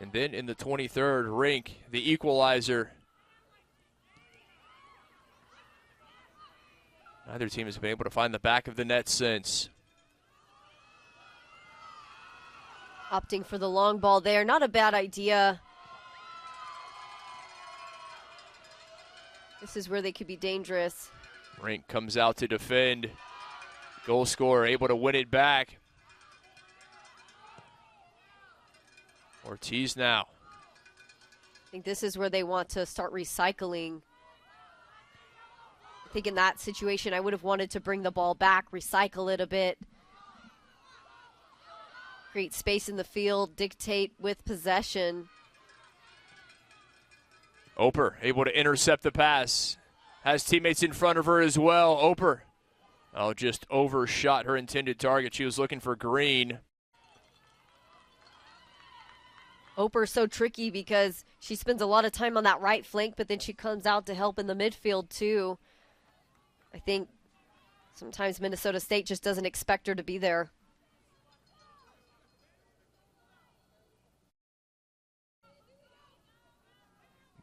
And then in the 23rd, Rink, the equalizer. Neither team has been able to find the back of the net since. Opting for the long ball there. Not a bad idea. This is where they could be dangerous. Rink comes out to defend. Goal scorer able to win it back. Ortiz now. I think this is where they want to start recycling. I think in that situation, I would have wanted to bring the ball back, recycle it a bit, create space in the field, dictate with possession. Oper able to intercept the pass. Has teammates in front of her as well. Oper just overshot her intended target. She was looking for Green. Oper's so tricky because she spends a lot of time on that right flank, but then she comes out to help in the midfield too. I think sometimes Minnesota State just doesn't expect her to be there.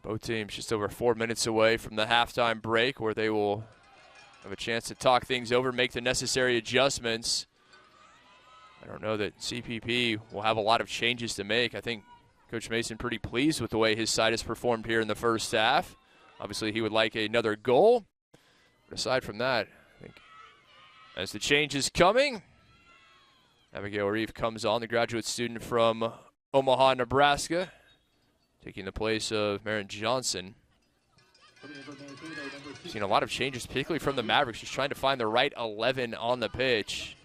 Both teams just over 4 minutes away from the halftime break, where they will have a chance to talk things over, make the necessary adjustments. I don't know that CPP will have a lot of changes to make. I think Coach Mason pretty pleased with the way his side has performed here in the first half. Obviously, he would like another goal. But aside from that, I think as the change is coming, Abigail Reeve comes on, the graduate student from Omaha, Nebraska, taking the place of Maren Johnson. Seen a lot of changes, particularly from the Mavericks, just trying to find the right 11 on the pitch.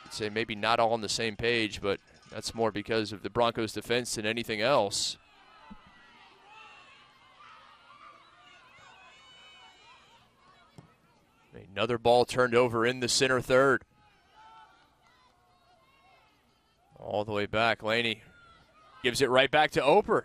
I'd say maybe not all on the same page, but that's more because of the Broncos' defense than anything else. Another ball turned over in the center third. All the way back, Laney gives it right back to Oper.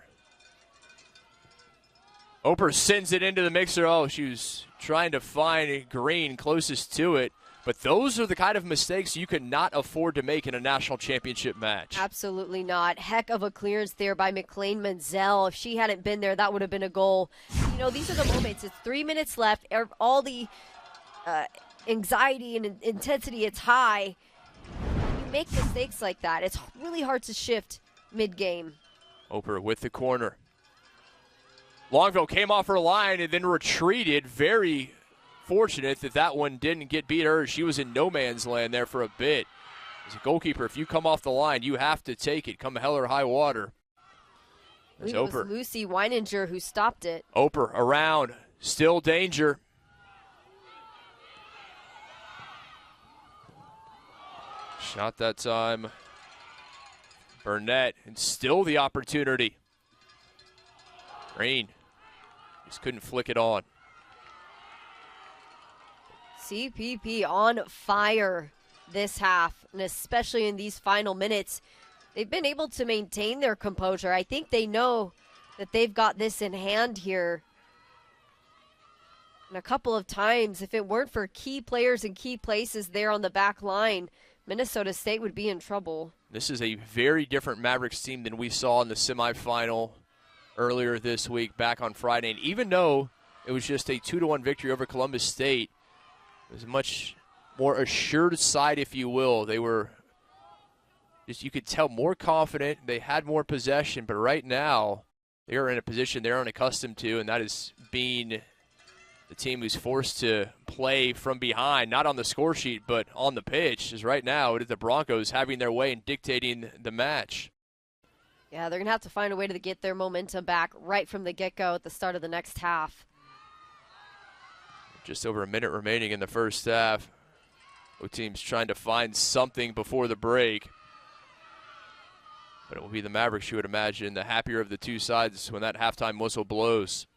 Oper sends it into the mixer. Oh, she was trying to find Green closest to it. But those are the kind of mistakes you could not afford to make in a national championship match. Absolutely not. Heck of a clearance there by McLean Menzel. If she hadn't been there, that would have been a goal. You know, these are the moments. It's 3 minutes left. All the anxiety and intensity, it's high. You make mistakes like that. It's really hard to shift mid-game. Oper with the corner. Longville came off her line and then retreated. Very fortunate that that one didn't get beat her. She was in no man's land there for a bit. As a goalkeeper, if you come off the line, you have to take it, come hell or high water. I believe it was Lucy Weininger who stopped it. Oper around, still danger. Shot that time. Burnett, and still the opportunity. Green just couldn't flick it on. CPP on fire this half, and especially in these final minutes. They've been able to maintain their composure. I think they know that they've got this in hand here. And a couple of times, if it weren't for key players and key places there on the back line, Minnesota State would be in trouble. This is a very different Mavericks team than we saw in the semifinal earlier this week back on Friday. And even though it was just a 2-1 victory over Columbus State, it was a much more assured side, if you will. They were just, you could tell, more confident. They had more possession, but right now they are in a position they're unaccustomed to, and that is being the team who's forced to play from behind, not on the score sheet, but on the pitch. As right now, it is the Broncos having their way and dictating the match. Yeah, they're going to have to find a way to get their momentum back right from the get-go at the start of the next half. Just over a minute remaining in the first half. Both teams trying to find something before the break. But it will be the Mavericks, you would imagine, the happier of the two sides when that halftime whistle blows.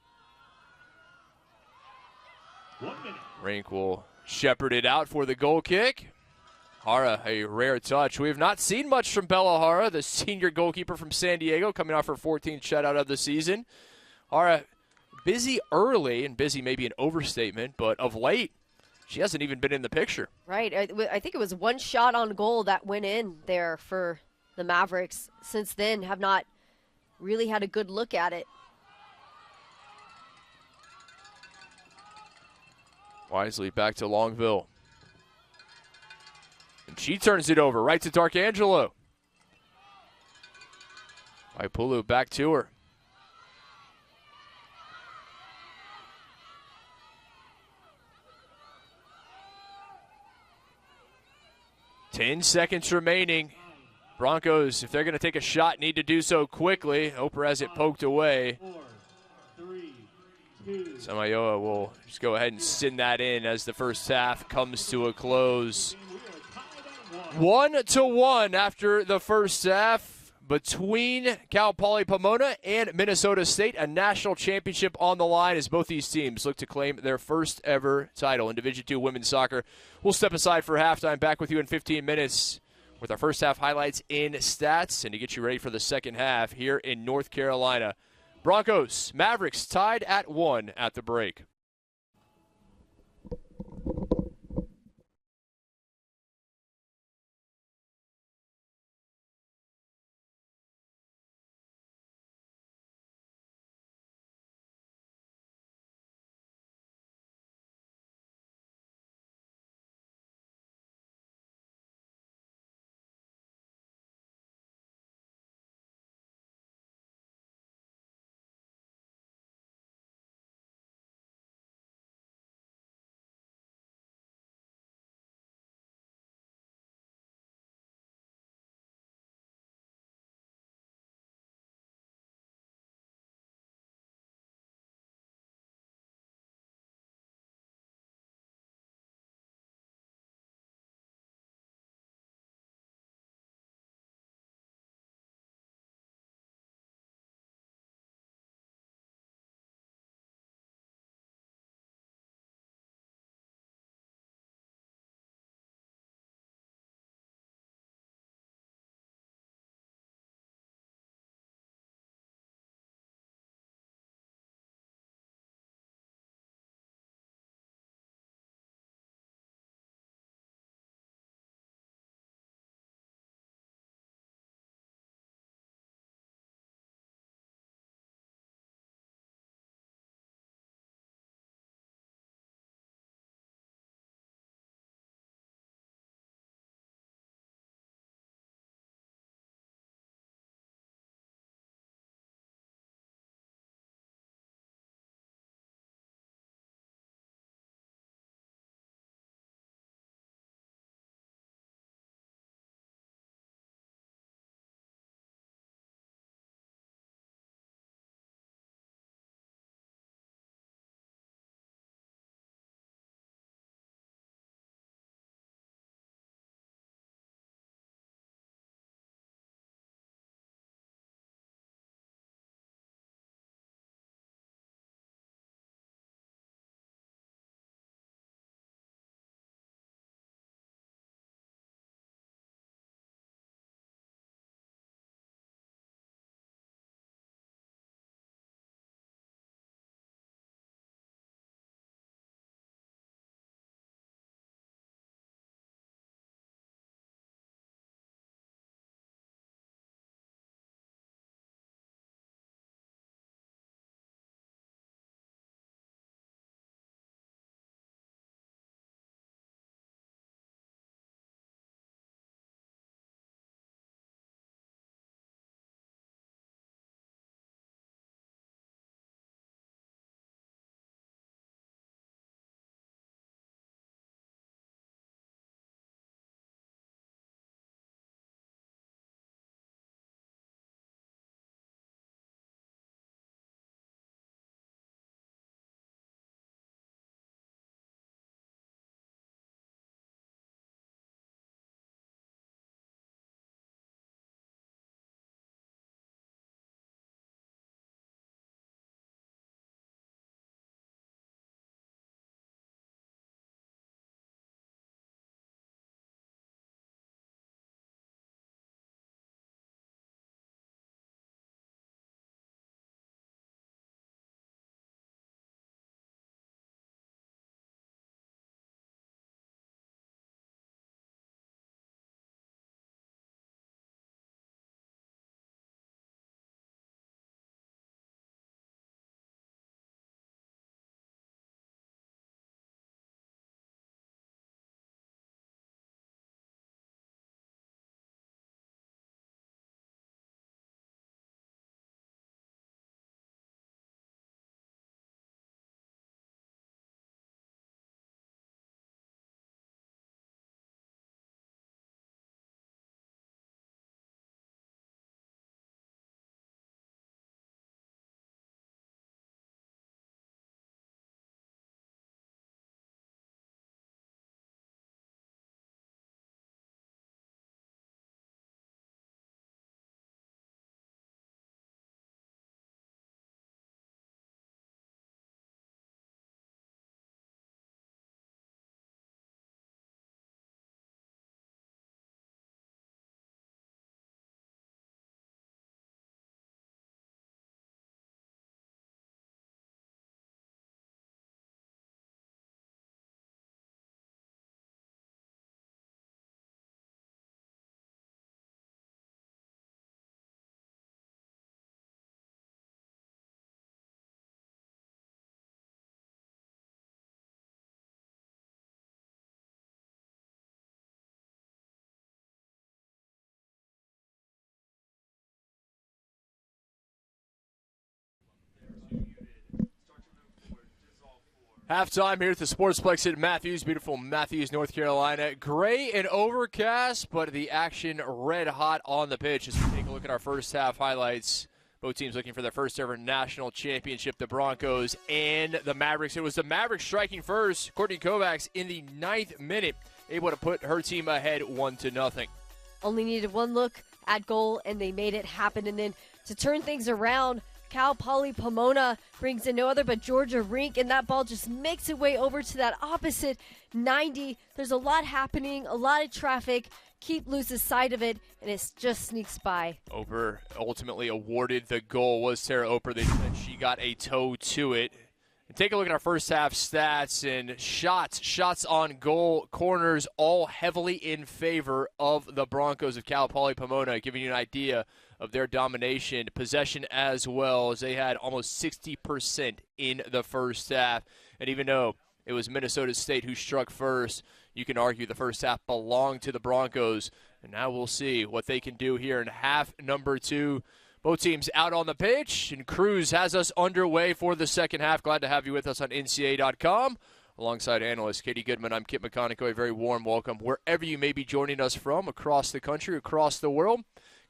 1 minute. Rink will shepherd it out for the goal kick. Hara, a rare touch. We have not seen much from Bella Hara, the senior goalkeeper from San Diego, coming off her 14th shutout of the season. Hara, busy early, and busy may be an overstatement, but of late, she hasn't even been in the picture. Right. I think it was one shot on goal that went in there for the Mavericks. Since then, have not really had a good look at it. Wisely back to Longville. And she turns it over right to Darkangelo. Waipulu back to her. Ten seconds remaining. Broncos, if they're going to take a shot, need to do so quickly. Oprah has it poked away. 4, 3, 2. Samayoa will just go ahead and send that in as the first half comes to a close. 1-1 after the first half between Cal Poly Pomona and Minnesota State. A national championship on the line as both these teams look to claim their first ever title in Division II women's soccer. We'll step aside for halftime. Back with you in 15 minutes with our first half highlights in stats and to get you ready for the second half here in North Carolina. Broncos, Mavericks tied at 1 at the break. Halftime here at the Sportsplex at Matthews, beautiful Matthews, North Carolina. Gray and overcast, but the action red hot on the pitch. As we take a look at our first half highlights, both teams looking for their first ever national championship, the Broncos and the Mavericks. It was the Mavericks striking first. Courtney Kovacs in the 9th minute, able to put her team ahead 1-0. Only needed one look at goal, and they made it happen. And then to turn things around, Poly Pomona brings in no other but Georgia Rink, and that ball just makes its way over to that opposite 90. There's a lot happening, a lot of traffic. Keep loses sight of it, and it just sneaks by. Oper ultimately awarded the goal. Was Sarah Oper. They said she got a toe to it. And take a look at our first half stats and shots on goal, corners, all heavily in favor of the Broncos of Poly Pomona, giving you an idea of their domination, possession as well, as they had almost 60% in the first half. And even though it was Minnesota State who struck first, you can argue the first half belonged to the Broncos. And now we'll see what they can do here in half number 2. Both teams out on the pitch, and Cruz has us underway for the second half. Glad to have you with us on NCAA.com. Alongside analyst Katie Goodman, I'm Kit McConico. A very warm welcome wherever you may be joining us from, across the country, across the world.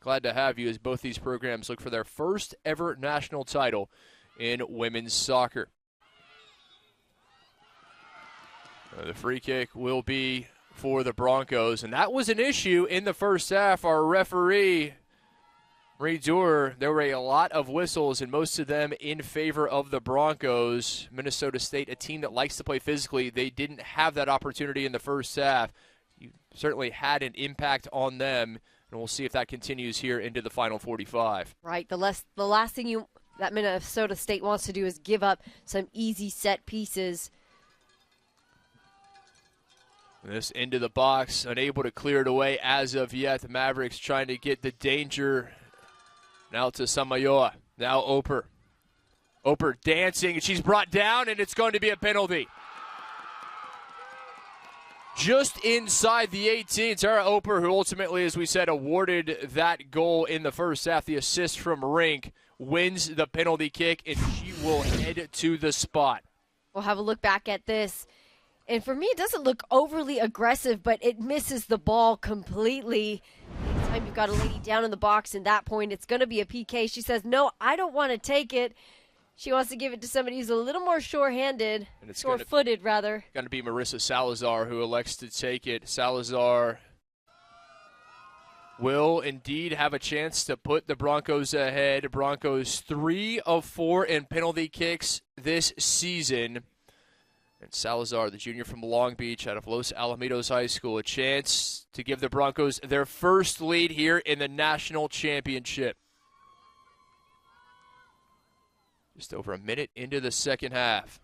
Glad to have you as both these programs look for their first ever national title in women's soccer. The free kick will be for the Broncos, and that was an issue in the first half. Our referee, Marie Durer, there were a lot of whistles, and most of them in favor of the Broncos. Minnesota State, a team that likes to play physically, they didn't have that opportunity in the first half. You certainly had an impact on them, and we'll see if that continues here into the final 45. Right. The last thing that Minnesota State wants to do is give up some easy set pieces. This into the box, unable to clear it away as of yet. The Mavericks trying to get the danger. Now to Samayoa. Now Oper. Oper dancing, and she's brought down, and it's going to be a penalty. Just inside the 18, Tara Oper, who ultimately, as we said, awarded that goal in the first half, the assist from Rink, wins the penalty kick, and she will head to the spot. We'll have a look back at this. And for me, it doesn't look overly aggressive, but it misses the ball completely. Anytime you've got a lady down in the box, at that point, it's going to be a PK. She says, no, I don't want to take it. She wants to give it to somebody who's a little more sure-handed, sure-footed, rather. Going to be Marissa Salazar who elects to take it. Salazar will indeed have a chance to put the Broncos ahead. Broncos 3 of 4 in penalty kicks this season. And Salazar, the junior from Long Beach out of Los Alamitos High School, a chance to give the Broncos their first lead here in the national championship. Just over a minute into the second half.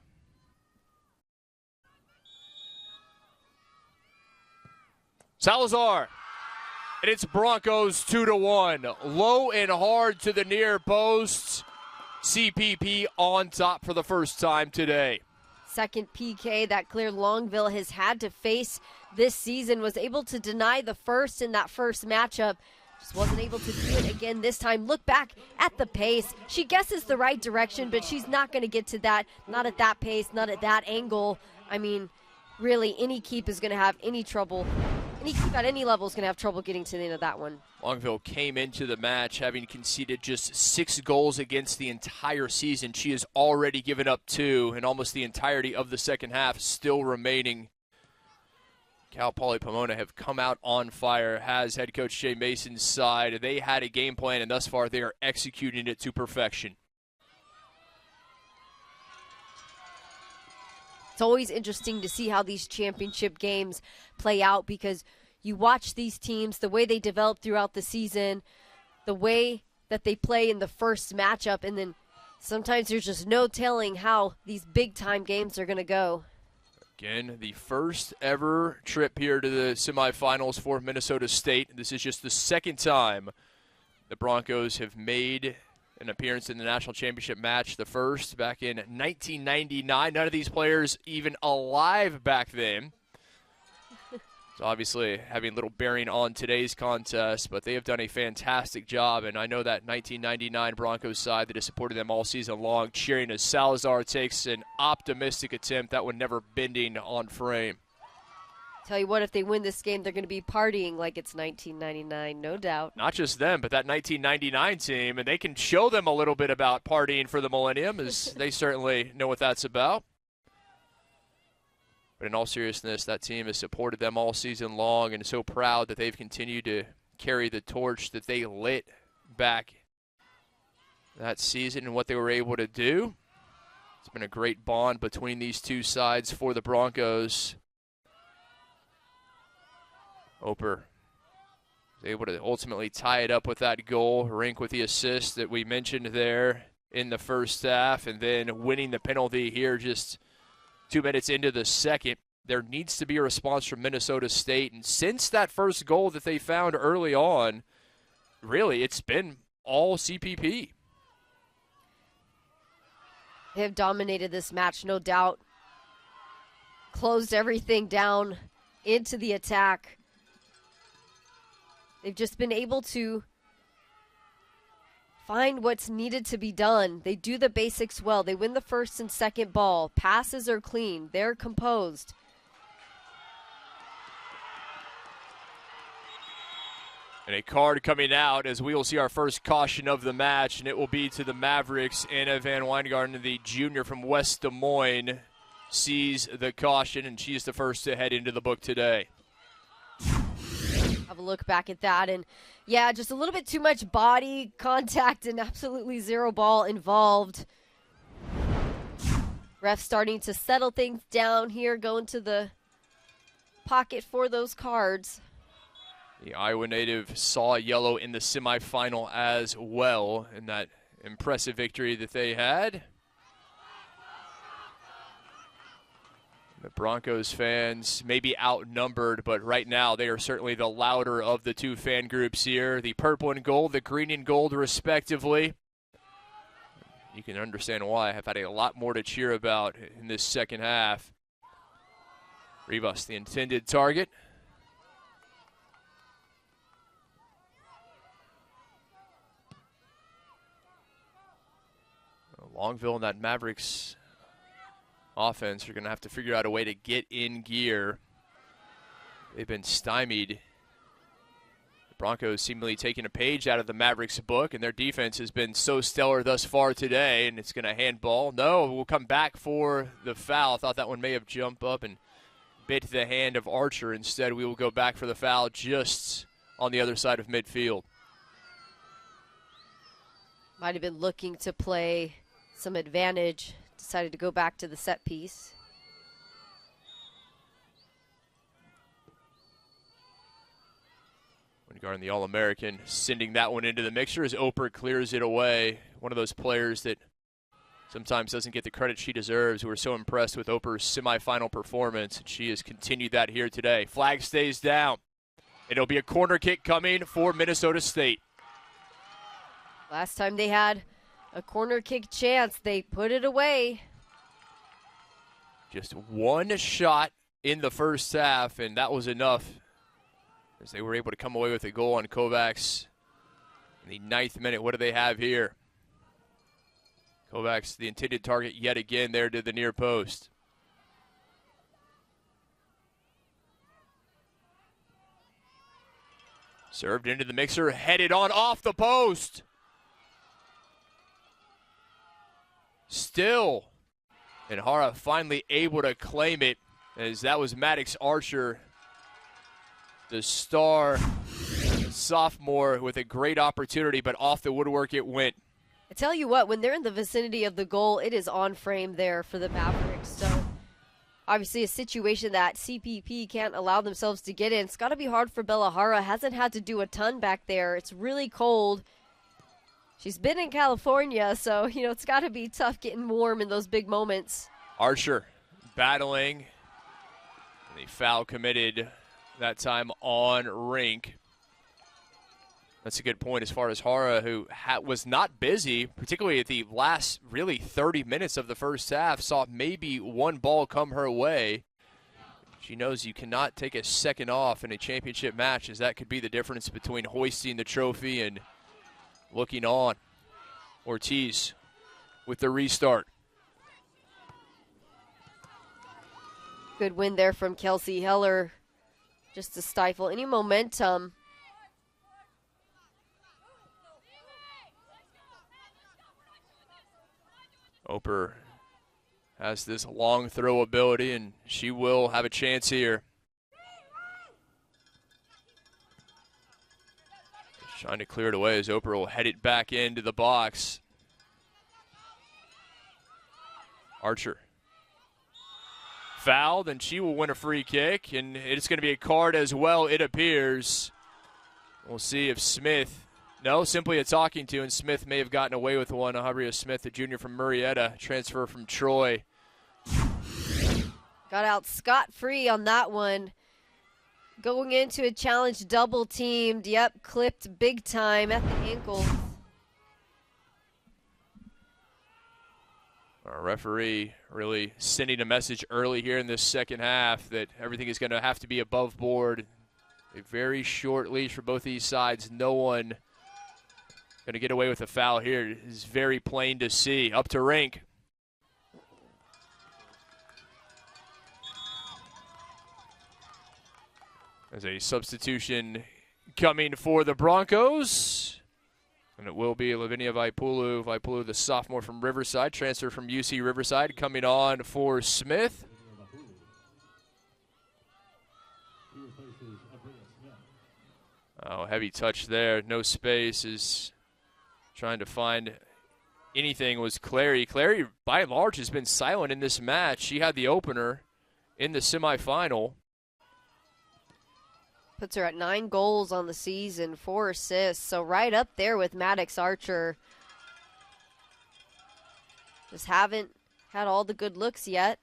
Salazar, and it's Broncos 2-1. Low and hard to the near post. CPP on top for the first time today. Second PK that Claire Longville has had to face this season, was able to deny the first in that first matchup. Just wasn't able to do it again this time. Look back at the pace. She guesses the right direction, but she's not going to get to that. Not at that pace, not at that angle. I mean, really, any keep is going to have any trouble. Any keep at any level is going to have trouble getting to the end of that one. Longville came into the match having conceded just 6 goals against the entire season. She has already given up 2, and almost the entirety of the second half still remaining. Poly Pomona have come out on fire, has head coach Jay Mason's side. They had a game plan, and thus far they are executing it to perfection. It's always interesting to see how these championship games play out, because you watch these teams, the way they develop throughout the season, the way that they play in the first matchup, and then sometimes there's just no telling how these big-time games are going to go. Again, the first ever trip here to the semifinals for Minnesota State. This is just the second time the Broncos have made an appearance in the national championship match. The first back in 1999. None of these players even alive back then. So obviously having little bearing on today's contest, but they have done a fantastic job. And I know that 1999 Broncos side that has supported them all season long, cheering as Salazar takes an optimistic attempt, that one never bending on frame. Tell you what, if they win this game, they're going to be partying like it's 1999, no doubt. Not just them, but that 1999 team, and they can show them a little bit about partying for the millennium, as they certainly know what that's about. But in all seriousness, that team has supported them all season long and is so proud that they've continued to carry the torch that they lit back that season and what they were able to do. It's been a great bond between these two sides for the Broncos. Oper was able to ultimately tie it up with that goal. Rink with the assist that we mentioned there in the first half, and then winning the penalty here just 2 minutes into the second. There needs to be a response from Minnesota State, and since that first goal that they found early on, really it's been all CPP. They have dominated this match, no doubt. Closed everything down into the attack. They've just been able to find what's needed to be done. They do the basics well. They win the first and second ball. Passes are clean. They're composed. And a card coming out as we will see our first caution of the match, and it will be to the Mavericks. Anna Van Weingarten, the junior from West Des Moines, sees the caution, and she's the first to head into the book today. Have a look back at that, and yeah, just a little bit too much body contact and absolutely zero ball involved. Ref starting to settle things down here, going to the pocket for those cards. The Iowa native saw yellow in the semifinal as well in that impressive victory that they had. The Broncos fans may be outnumbered, but right now they are certainly the louder of the two fan groups here. The purple and gold, the green and gold respectively. You can understand why. I've had a lot more to cheer about in this second half. Rivas, the intended target. Longville and that Mavericks offense are going to have to figure out a way to get in gear. They've been stymied. The Broncos seemingly taking a page out of the Mavericks book, and their defense has been so stellar thus far today, and it's going to handball. No, we'll come back for the foul. Thought that one may have jumped up and bit the hand of Archer. Instead, we will go back for the foul just on the other side of midfield. Might have been looking to play some advantage. Decided to go back to the set piece. Wingard, the All-American, sending that one into the mixture as Oper clears it away. One of those players that sometimes doesn't get the credit she deserves. We were so impressed with Oper's semifinal performance, and she has continued that here today. Flag stays down. It'll be a corner kick coming for Minnesota State. Last time they had a corner kick chance, they put it away. Just one shot in the first half, and that was enough as they were able to come away with a goal on Kovacs in the 9th minute. What do they have here? Kovacs, the intended target yet again there to the near post. Served into the mixer, headed on off the post. Still, and Hara finally able to claim it, as that was Maddox Archer, the star sophomore, with a great opportunity, but off the woodwork it went. I tell you what, when they're in the vicinity of the goal, it is on frame there for the Mavericks. So obviously a situation that CPP can't allow themselves to get in. It's got to be hard for Bella Hara. Hasn't had to do a ton back there. It's really cold. She's been in California, so, it's got to be tough getting warm in those big moments. Archer battling. The foul committed that time on Rink. That's a good point as far as Hara, who was not busy, particularly at the last really 30 minutes of the first half, saw maybe one ball come her way. She knows you cannot take a second off in a championship match, as that could be the difference between hoisting the trophy and looking on. Ortiz with the restart. Good win there from Kelsey Heller, just to stifle any momentum. Oper has this long throw ability, and she will have a chance here. Just trying to clear it away as Oper will head it back into the box. Archer fouled, and she will win a free kick, and it's going to be a card as well, it appears. We'll see if Smith, no, simply a talking to, and Smith may have gotten away with one. Ahabria Smith, the junior from Murrieta, transfer from Troy. Got out scot-free on that one. Going into a challenge double teamed. Yep, clipped big time at the ankle. Our referee really sending a message early here in this second half that everything is going to have to be above board. A very short leash for both these sides. No one going to get away with a foul here. It is very plain to see. Up to rink. As a substitution coming for the Broncos. And it will be Lavinia Vaipulu. Vaipulu, the sophomore from Riverside, transfer from UC Riverside, coming on for Smith. Oh, heavy touch there. No space. Is trying to find anything was Clary. Clary, by and large, has been silent in this match. She had the opener in the semifinal. Puts her at 9 goals on the season, 4 assists. So right up there with Maddox Archer. Just haven't had all the good looks yet.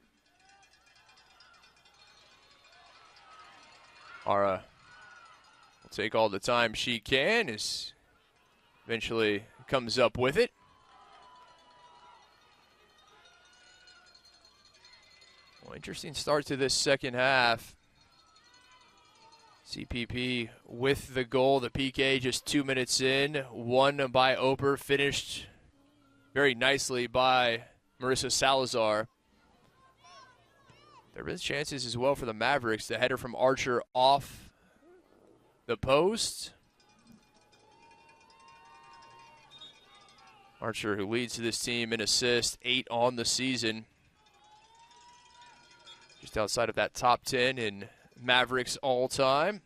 Ara will take all the time she can, as eventually comes up with it. Well, interesting start to this second half. CPP with the goal, the PK just 2 minutes in, won by Oper, finished very nicely by Marissa Salazar. There is chances as well for the Mavericks. The header from Archer off the post. Archer, who leads this team in assists, 8 on the season. Just outside of that top 10 in Mavericks all time.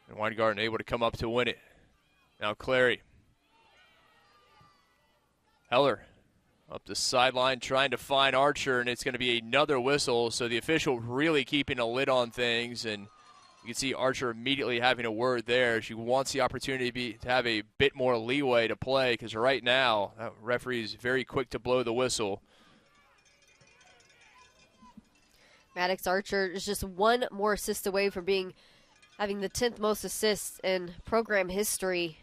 And Weingarten able to come up to win it. Now Clary. Heller up the sideline trying to find Archer, and it's going to be another whistle. So the official really keeping a lid on things, and you can see Archer immediately having a word there. She wants the opportunity to have a bit more leeway to play, because right now that referee is very quick to blow the whistle. Maddox Archer is just 1 more assist away from having the 10th most assists in program history.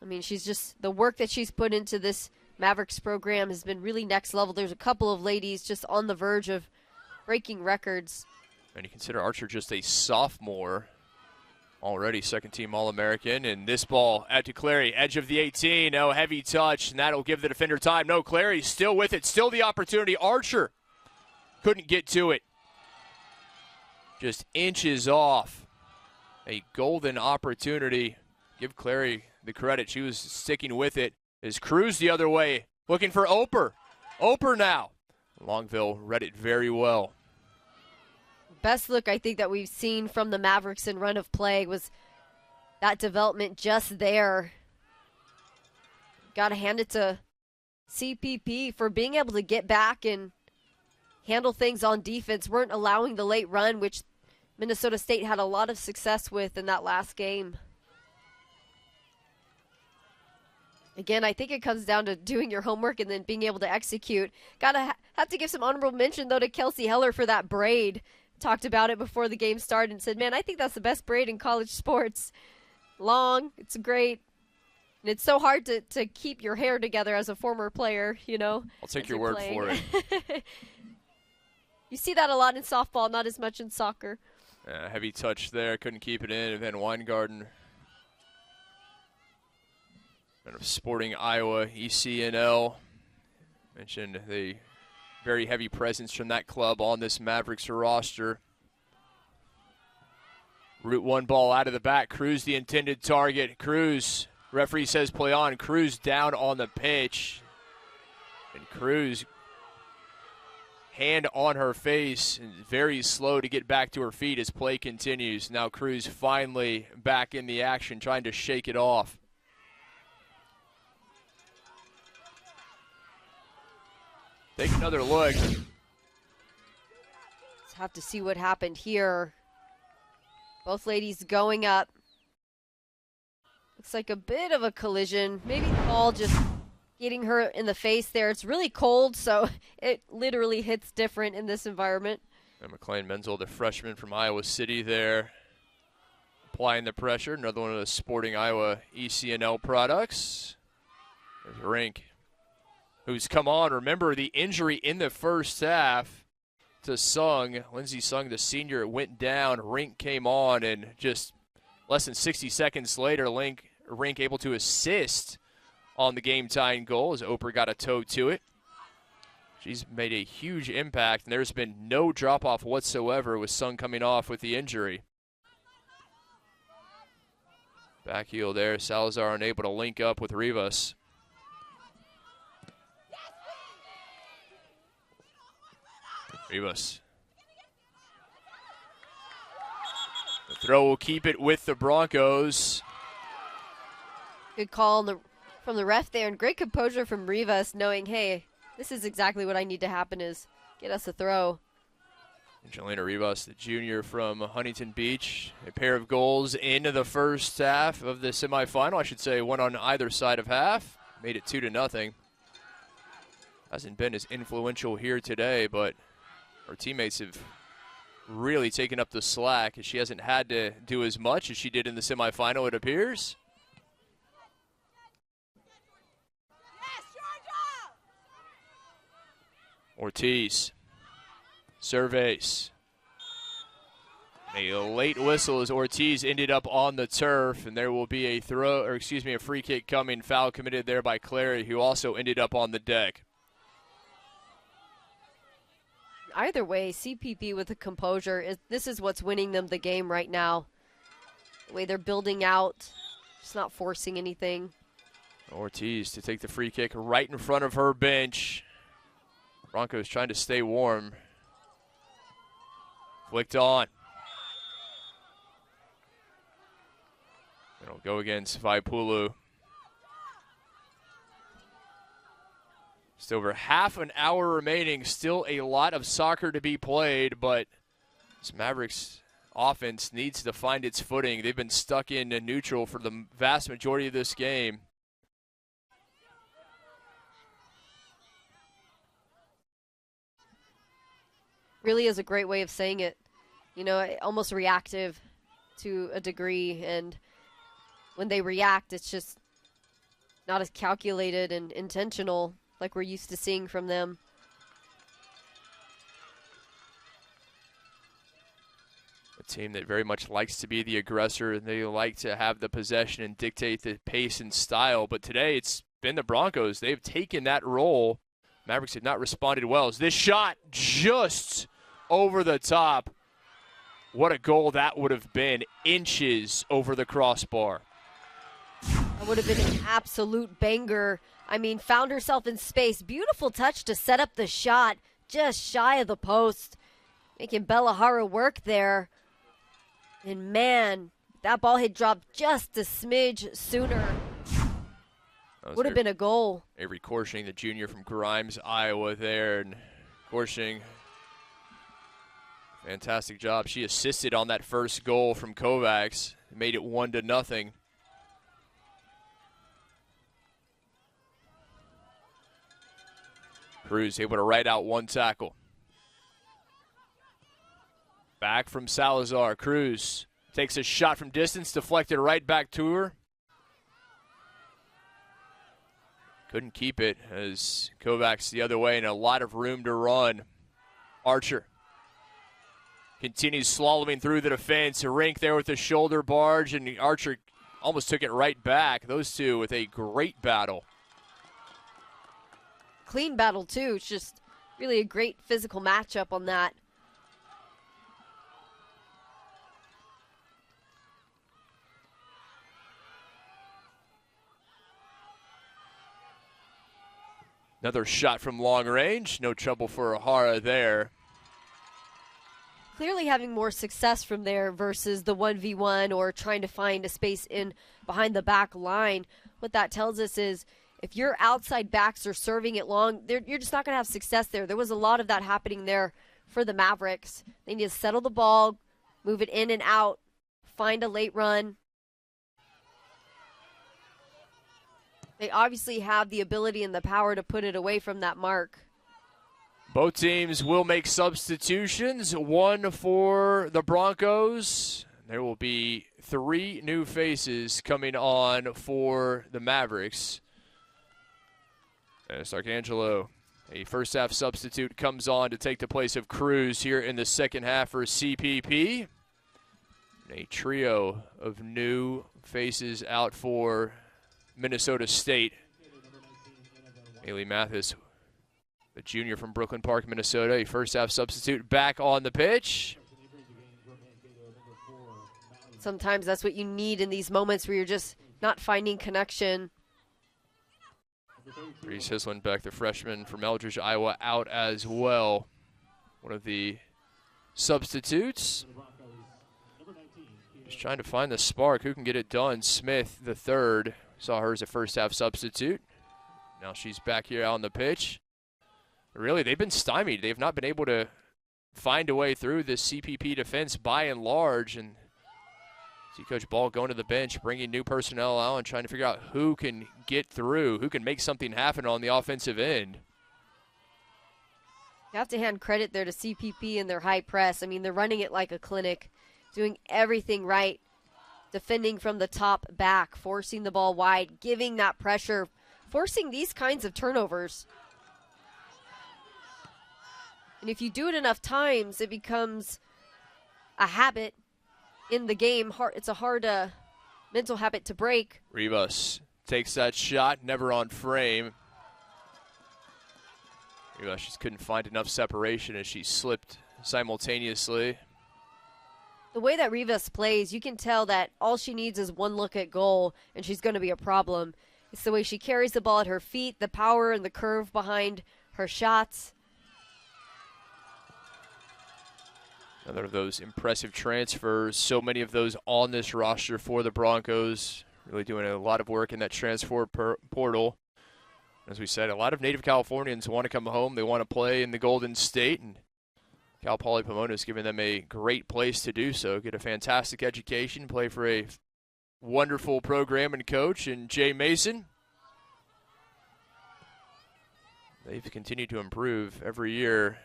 I mean, she's just, the work that she's put into this Mavericks program has been really next level. There's a couple of ladies just on the verge of breaking records. And you consider Archer just a sophomore, already second-team All-American. And this ball out to Clary, edge of the 18. Oh, heavy touch, and that'll give the defender time. No, Clary still with it, still the opportunity. Archer couldn't get to it. Just inches off. A golden opportunity. Give Clary the credit. She was sticking with it. Is Cruz the other way, looking for Oper. Oper now. Longville read it very well. Best look I think that we've seen from the Mavericks in run of play was that development just there. Got to hand it to CPP for being able to get back and handle things on defense. Weren't allowing the late run, which Minnesota State had a lot of success with in that last game. Again, I think it comes down to doing your homework and then being able to execute. Have to give some honorable mention, though, to Kelsey Heller for that braid. Talked about it before the game started and said, man, I think that's the best braid in college sports. Long, it's great. And it's so hard to keep your hair together as a former player, you know. I'll take your word for it. You see that a lot in softball, not as much in soccer. Heavy touch there, couldn't keep it in. Van Weingarten. Sporting Iowa, ECNL. Mentioned the very heavy presence from that club on this Mavericks roster. Route 1 ball out of the back. Cruz the intended target. Cruz, referee says play on. Cruz down on the pitch. And Cruz, hand on her face, and very slow to get back to her feet as play continues. Now Cruz finally back in the action, trying to shake it off. Take another look. Let's have to see what happened here. Both ladies going up. Looks like a bit of a collision. Maybe the ball just hitting her in the face there. It's really cold, so it literally hits different in this environment. And McLean Menzel, the freshman from Iowa City there, applying the pressure. Another one of the Sporting Iowa ECNL products. There's Rink, who's come on. Remember the injury in the first half to Sung. Lindsey Sung, the senior, went down. Rink came on, and just less than 60 seconds later, Rink able to assist on the game-tying goal as Oprah got a toe to it. She's made a huge impact, and there's been no drop-off whatsoever with Sung coming off with the injury. Back heel there. Salazar unable to link up with Rivas. Rivas. The throw will keep it with the Broncos. Good call from the ref there, and great composure from Rivas, knowing, hey, this is exactly what I need to happen is get us a throw. Angelina Rivas, the junior from Huntington Beach, a pair of goals into the first half of the semifinal. I should say one on either side of half. Made it 2-0. Hasn't been as influential here today, but her teammates have really taken up the slack as she hasn't had to do as much as she did in the semifinal, it appears. Ortiz surveys. A late whistle as Ortiz ended up on the turf, and there will be a free kick coming. Foul committed there by Clary, who also ended up on the deck. Either way, CPP with the composure, this is what's winning them the game right now. The way they're building out, just not forcing anything. Ortiz to take the free kick right in front of her bench. Broncos trying to stay warm. Flicked on. It'll go against Vaipulu. Just over half an hour remaining. Still a lot of soccer to be played, but this Mavericks offense needs to find its footing. They've been stuck in neutral for the vast majority of this game. Really is a great way of saying it. You know, almost reactive to a degree, and when they react, it's just not as calculated and intentional like we're used to seeing from them. A team that very much likes to be the aggressor, and they like to have the possession and dictate the pace and style. But today it's been the Broncos. They've taken that role. Mavericks have not responded well. As this shot just over the top. What a goal that would have been. Inches over the crossbar. That would have been an absolute banger. I mean, found herself in space. Beautiful touch to set up the shot just shy of the post. Making Bella Hara work there. And man, that ball had dropped just a smidge sooner. Would have been a goal. Avery Korshing, the junior from Grimes, Iowa there. And Korshing, fantastic job. She assisted on that first goal from Kovacs. Made it 1-0. Cruz able to ride out one tackle. Back from Salazar. Cruz takes a shot from distance, deflected right back to her. Couldn't keep it as Kovacs the other way and a lot of room to run. Archer continues slaloming through the defense. A Rink there with the shoulder barge, and Archer almost took it right back. Those two with a great battle. Clean battle, too. It's just really a great physical matchup on that. Another shot from long range. No trouble for O'Hara there. Clearly having more success from there versus the 1v1 or trying to find a space in behind the back line. What that tells us is if your outside backs are serving it long, you're just not going to have success there. There was a lot of that happening there for the Mavericks. They need to settle the ball, move it in and out, find a late run. They obviously have the ability and the power to put it away from that mark. Both teams will make substitutions. One for the Broncos. There will be 3 new faces coming on for the Mavericks. As Arcangelo, a first-half substitute, comes on to take the place of Cruz here in the second half for CPP. And a trio of new faces out for Minnesota State. Haley Mathis, the junior from Brooklyn Park, Minnesota, a first-half substitute, back on the pitch. Sometimes that's what you need in these moments where you're just not finding connection. Reese Hislenbeck, the freshman from Eldridge, Iowa, out as well. One of the substitutes. Just trying to find the spark. Who can get it done? Smith, the third. Saw her as a first-half substitute. Now she's back here out on the pitch. Really, they've been stymied. They've not been able to find a way through this CPP defense by and large. And see Coach Ball going to the bench, bringing new personnel out and trying to figure out who can get through, who can make something happen on the offensive end. You have to hand credit there to CPP and their high press. I mean, they're running it like a clinic, doing everything right, defending from the top back, forcing the ball wide, giving that pressure, forcing these kinds of turnovers. And if you do it enough times, it becomes a habit in the game. It's a hard mental habit to break. Rivas takes that shot, never on frame. Rivas just couldn't find enough separation as she slipped simultaneously. The way that Rivas plays, you can tell that all she needs is one look at goal, and she's going to be a problem. It's the way she carries the ball at her feet, the power and the curve behind her shots. Another of those impressive transfers. So many of those on this roster for the Broncos. Really doing a lot of work in that transfer portal. As we said, a lot of native Californians want to come home. They want to play in the Golden State, and Cal Poly Pomona is giving them a great place to do so. Get a fantastic education, play for a wonderful program and coach in Jay Mason. They've continued to improve every year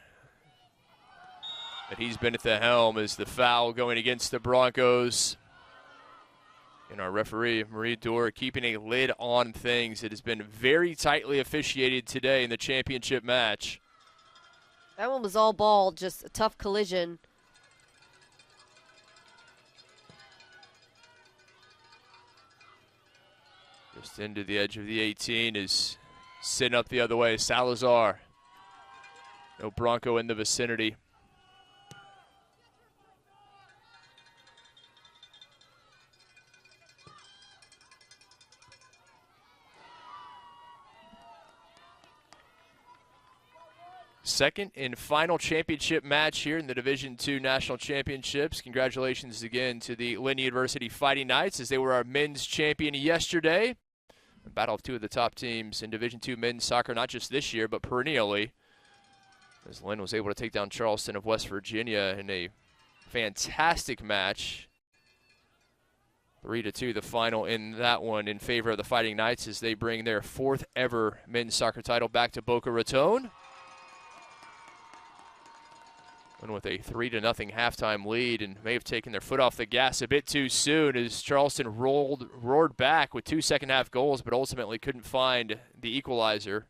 that he's been at the helm. As the foul going against the Broncos. And our referee, Marie Dorr, keeping a lid on things. It has been very tightly officiated today in the championship match. That one was all ball, just a tough collision. Just into the edge of the 18 is sitting up the other way. Salazar. No Bronco in the vicinity. Second and final championship match here in the Division II National Championships. Congratulations again to the Lynn University Fighting Knights as they were our men's champion yesterday. A battle of two of the top teams in Division II men's soccer, not just this year, but perennially. As Lynn was able to take down Charleston of West Virginia in a fantastic match. 3-2 the final in that one in favor of the Fighting Knights as they bring their 4th ever men's soccer title back to Boca Raton. Went with a 3-0 halftime lead and may have taken their foot off the gas a bit too soon as Charleston roared back with 2 second-half goals, but ultimately couldn't find the equalizer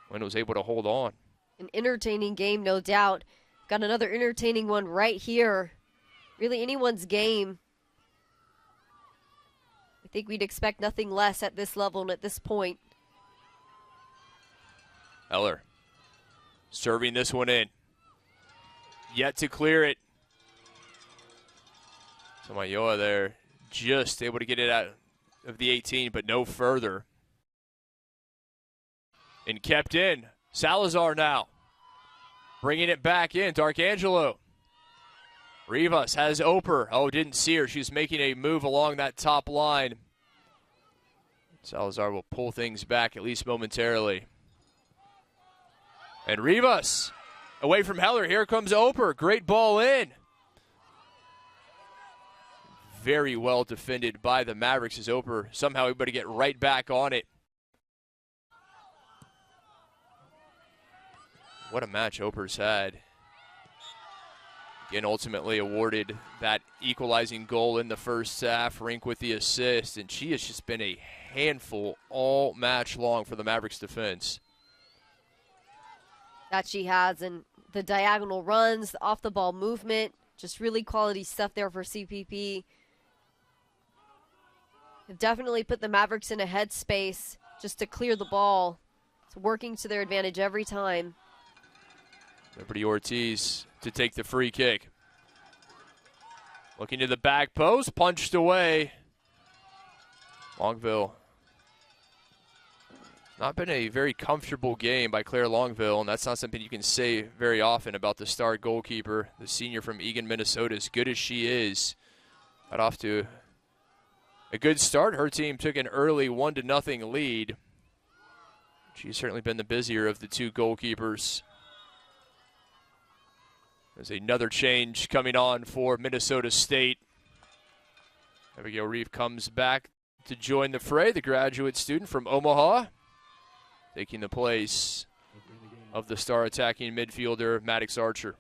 when it was able to hold on. An entertaining game, no doubt. Got another entertaining one right here. Really anyone's game. I think we'd expect nothing less at this level and at this point. Heller serving this one in. Yet to clear it. Samayoa there just able to get it out of the 18, but no further. And kept in. Salazar now. Bringing it back in. D'Arcangelo. Rivas has Oper. Oh, didn't see her. She's making a move along that top line. Salazar will pull things back, at least momentarily. And Rivas away from Heller. Here comes Oper. Great ball in. Very well defended by the Mavericks as Oper somehow able to get right back on it. What a match Oper's had. Again, ultimately awarded that equalizing goal in the first half. Rink with the assist, and she has just been a handful all match long for the Mavericks defense. That she has, and the diagonal runs, the off-the-ball movement, just really quality stuff there for CPP. They've definitely put the Mavericks in a headspace just to clear the ball. It's working to their advantage every time. Liberty Ortiz to take the free kick. Looking to the back post, punched away. Longville. Not been a very comfortable game by Claire Longville, and that's not something you can say very often about the star goalkeeper, the senior from Eagan, Minnesota. As good as she is, got off to a good start. Her team took an early 1-0 lead. She's certainly been the busier of the two goalkeepers. There's another change coming on for Minnesota State. Abigail Reeve comes back to join the fray, the graduate student from Omaha, taking the place of the star attacking midfielder, Maddox Archer.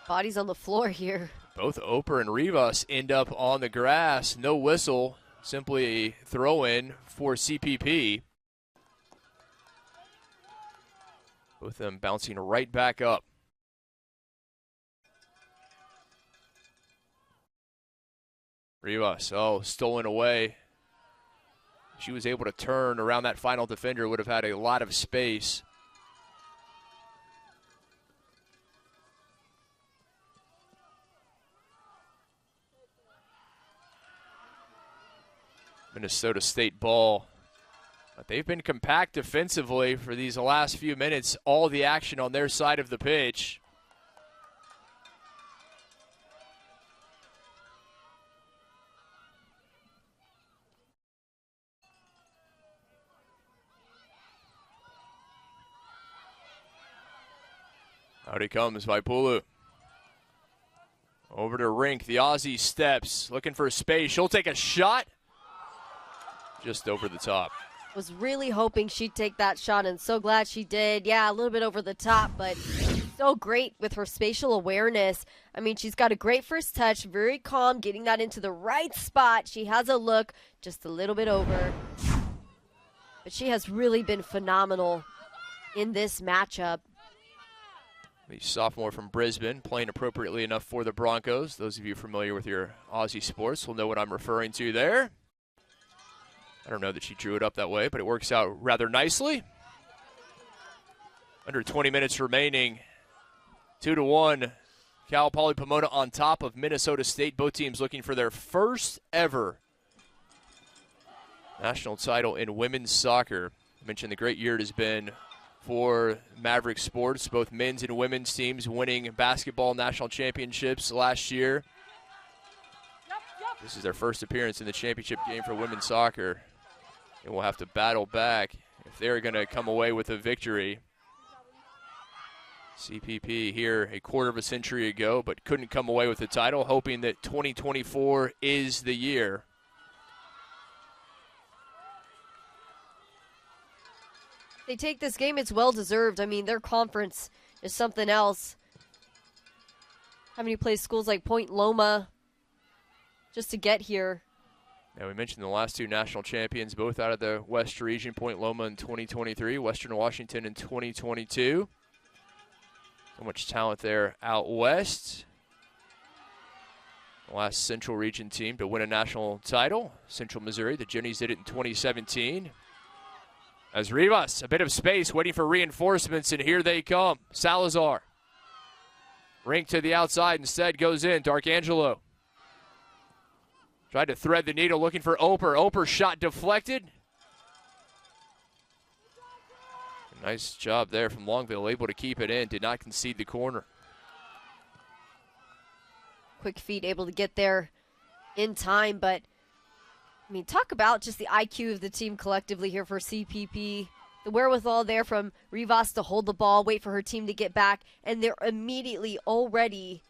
Bodies on the floor here. Both Oper and Rivas end up on the grass. No whistle, simply a throw-in for CPP. Both of them bouncing right back up. Rivas, stolen away. She was able to turn around that final defender, would have had a lot of space. Minnesota State ball. But they've been compact defensively for these last few minutes. All the action on their side of the pitch. Out he comes, Vaipulu. Over to Rink, the Aussie steps, looking for space. She'll take a shot. Just over the top. Was really hoping she'd take that shot, and so glad she did. Yeah, a little bit over the top, but so great with her spatial awareness. I mean, she's got a great first touch, very calm, getting that into the right spot. She has a look, just a little bit over. But she has really been phenomenal in this matchup. The sophomore from Brisbane, playing appropriately enough for the Broncos. Those of you familiar with your Aussie sports will know what I'm referring to there. I don't know that she drew it up that way, but it works out rather nicely. Under 20 minutes remaining. 2-1. Cal Poly Pomona on top of Minnesota State. Both teams looking for their first ever national title in women's soccer. I mentioned the great year it has been for Mavericks sports. Both men's and women's teams winning basketball national championships last year. This is their first appearance in the championship game for women's soccer. And will have to battle back if they're going to come away with a victory. CPP here a quarter of a century ago, but couldn't come away with the title, hoping that 2024 is the year. They take this game, it's well-deserved. I mean, their conference is something else. Having to play schools like Point Loma just to get here. Now, we mentioned the last two national champions, both out of the West region, Point Loma in 2023, Western Washington in 2022. So much talent there out west. The last Central region team to win a national title, Central Missouri. The Jennies did it in 2017. As Rivas, a bit of space, waiting for reinforcements, and here they come. Salazar. Rink to the outside, instead goes in. D'Arcangelo. Tried to thread the needle, looking for Oper. Oper shot deflected. Nice job there from Longville, able to keep it in, did not concede the corner. Quick feet, able to get there in time, but I mean, talk about just the IQ of the team collectively here for CPP. The wherewithal there from Rivas to hold the ball, wait for her team to get back, and they're immediately already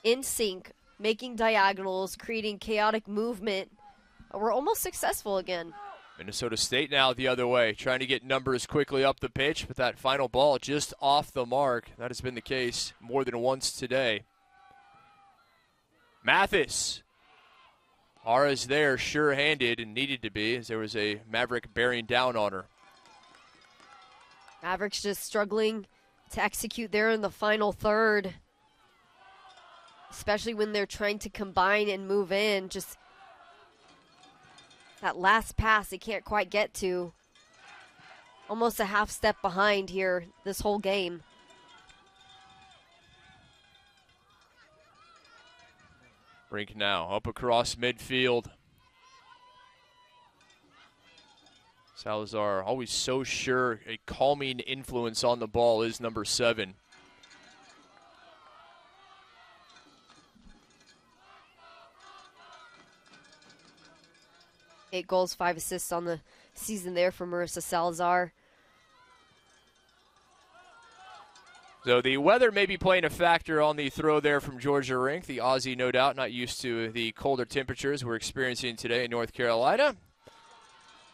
in sync, making diagonals, creating chaotic movement. We're almost successful again. Minnesota State now the other way, trying to get numbers quickly up the pitch, but that final ball just off the mark. That has been the case more than once today. Mathis. Ara's there, sure-handed, and needed to be, as there was a Maverick bearing down on her. Mavericks just struggling to execute there in the final third, especially when they're trying to combine and move in. Just that last pass they can't quite get to. Almost a half step behind here this whole game. Rink now up across midfield. Salazar, always so sure. A calming influence on the ball is number 7. 8 goals, 5 assists on the season there for Marissa Salazar. So the weather may be playing a factor on the throw there from Georgia Rink. The Aussie, no doubt, not used to the colder temperatures we're experiencing today in North Carolina.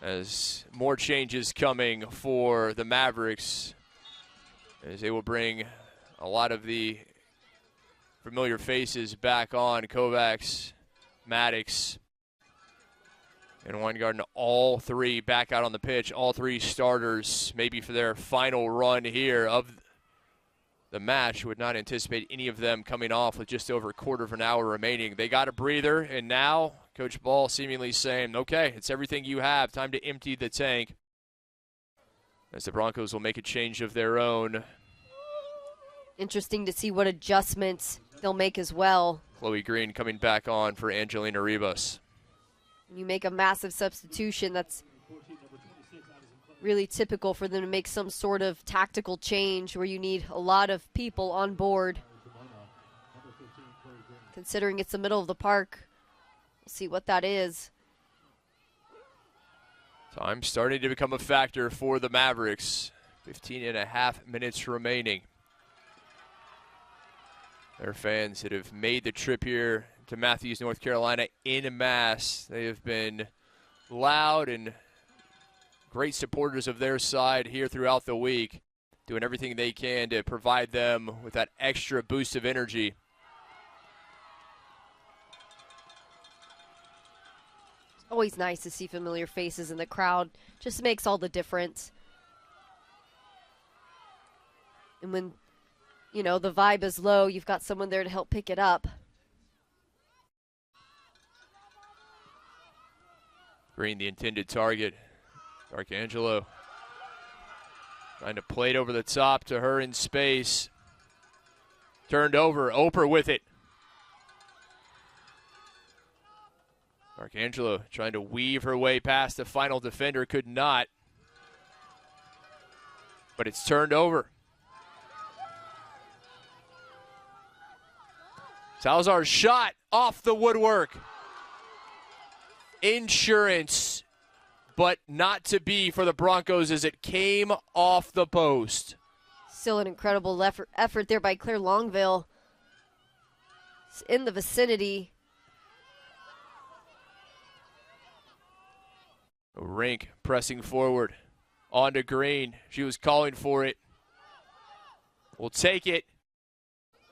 As more changes coming for the Mavericks, as they will bring a lot of the familiar faces back on. Kovacs, Maddox, and Weingarten, all 3 back out on the pitch. All 3 starters, maybe for their final run here of the match. Would not anticipate any of them coming off with just over a quarter of an hour remaining. They got a breather, and now Coach Ball seemingly saying, okay, it's everything you have. Time to empty the tank. As the Broncos will make a change of their own. Interesting to see what adjustments they'll make as well. Chloe Green coming back on for Angelina Rivas. When you make a massive substitution, that's really typical for them to make some sort of tactical change where you need a lot of people on board. Considering it's the middle of the park, we'll see what that is. Time starting to become a factor for the Mavericks. 15.5 minutes remaining. Their fans that have made the trip here to Matthews, North Carolina en masse. They have been loud and great supporters of their side here throughout the week, doing everything they can to provide them with that extra boost of energy. It's always nice to see familiar faces in the crowd. Just makes all the difference. And when, you know, the vibe is low, you've got someone there to help pick it up. Green, the intended target. D'Arcangelo trying to play it over the top to her in space. Turned over. Oper with it. D'Arcangelo trying to weave her way past the final defender. Could not. But it's turned over. Salazar's shot off the woodwork. Insurance, but not to be for the Broncos as it came off the post. Still an incredible effort there by Claire Longville. It's in the vicinity. Rink pressing forward. onto Green. She was calling for it. We'll take it.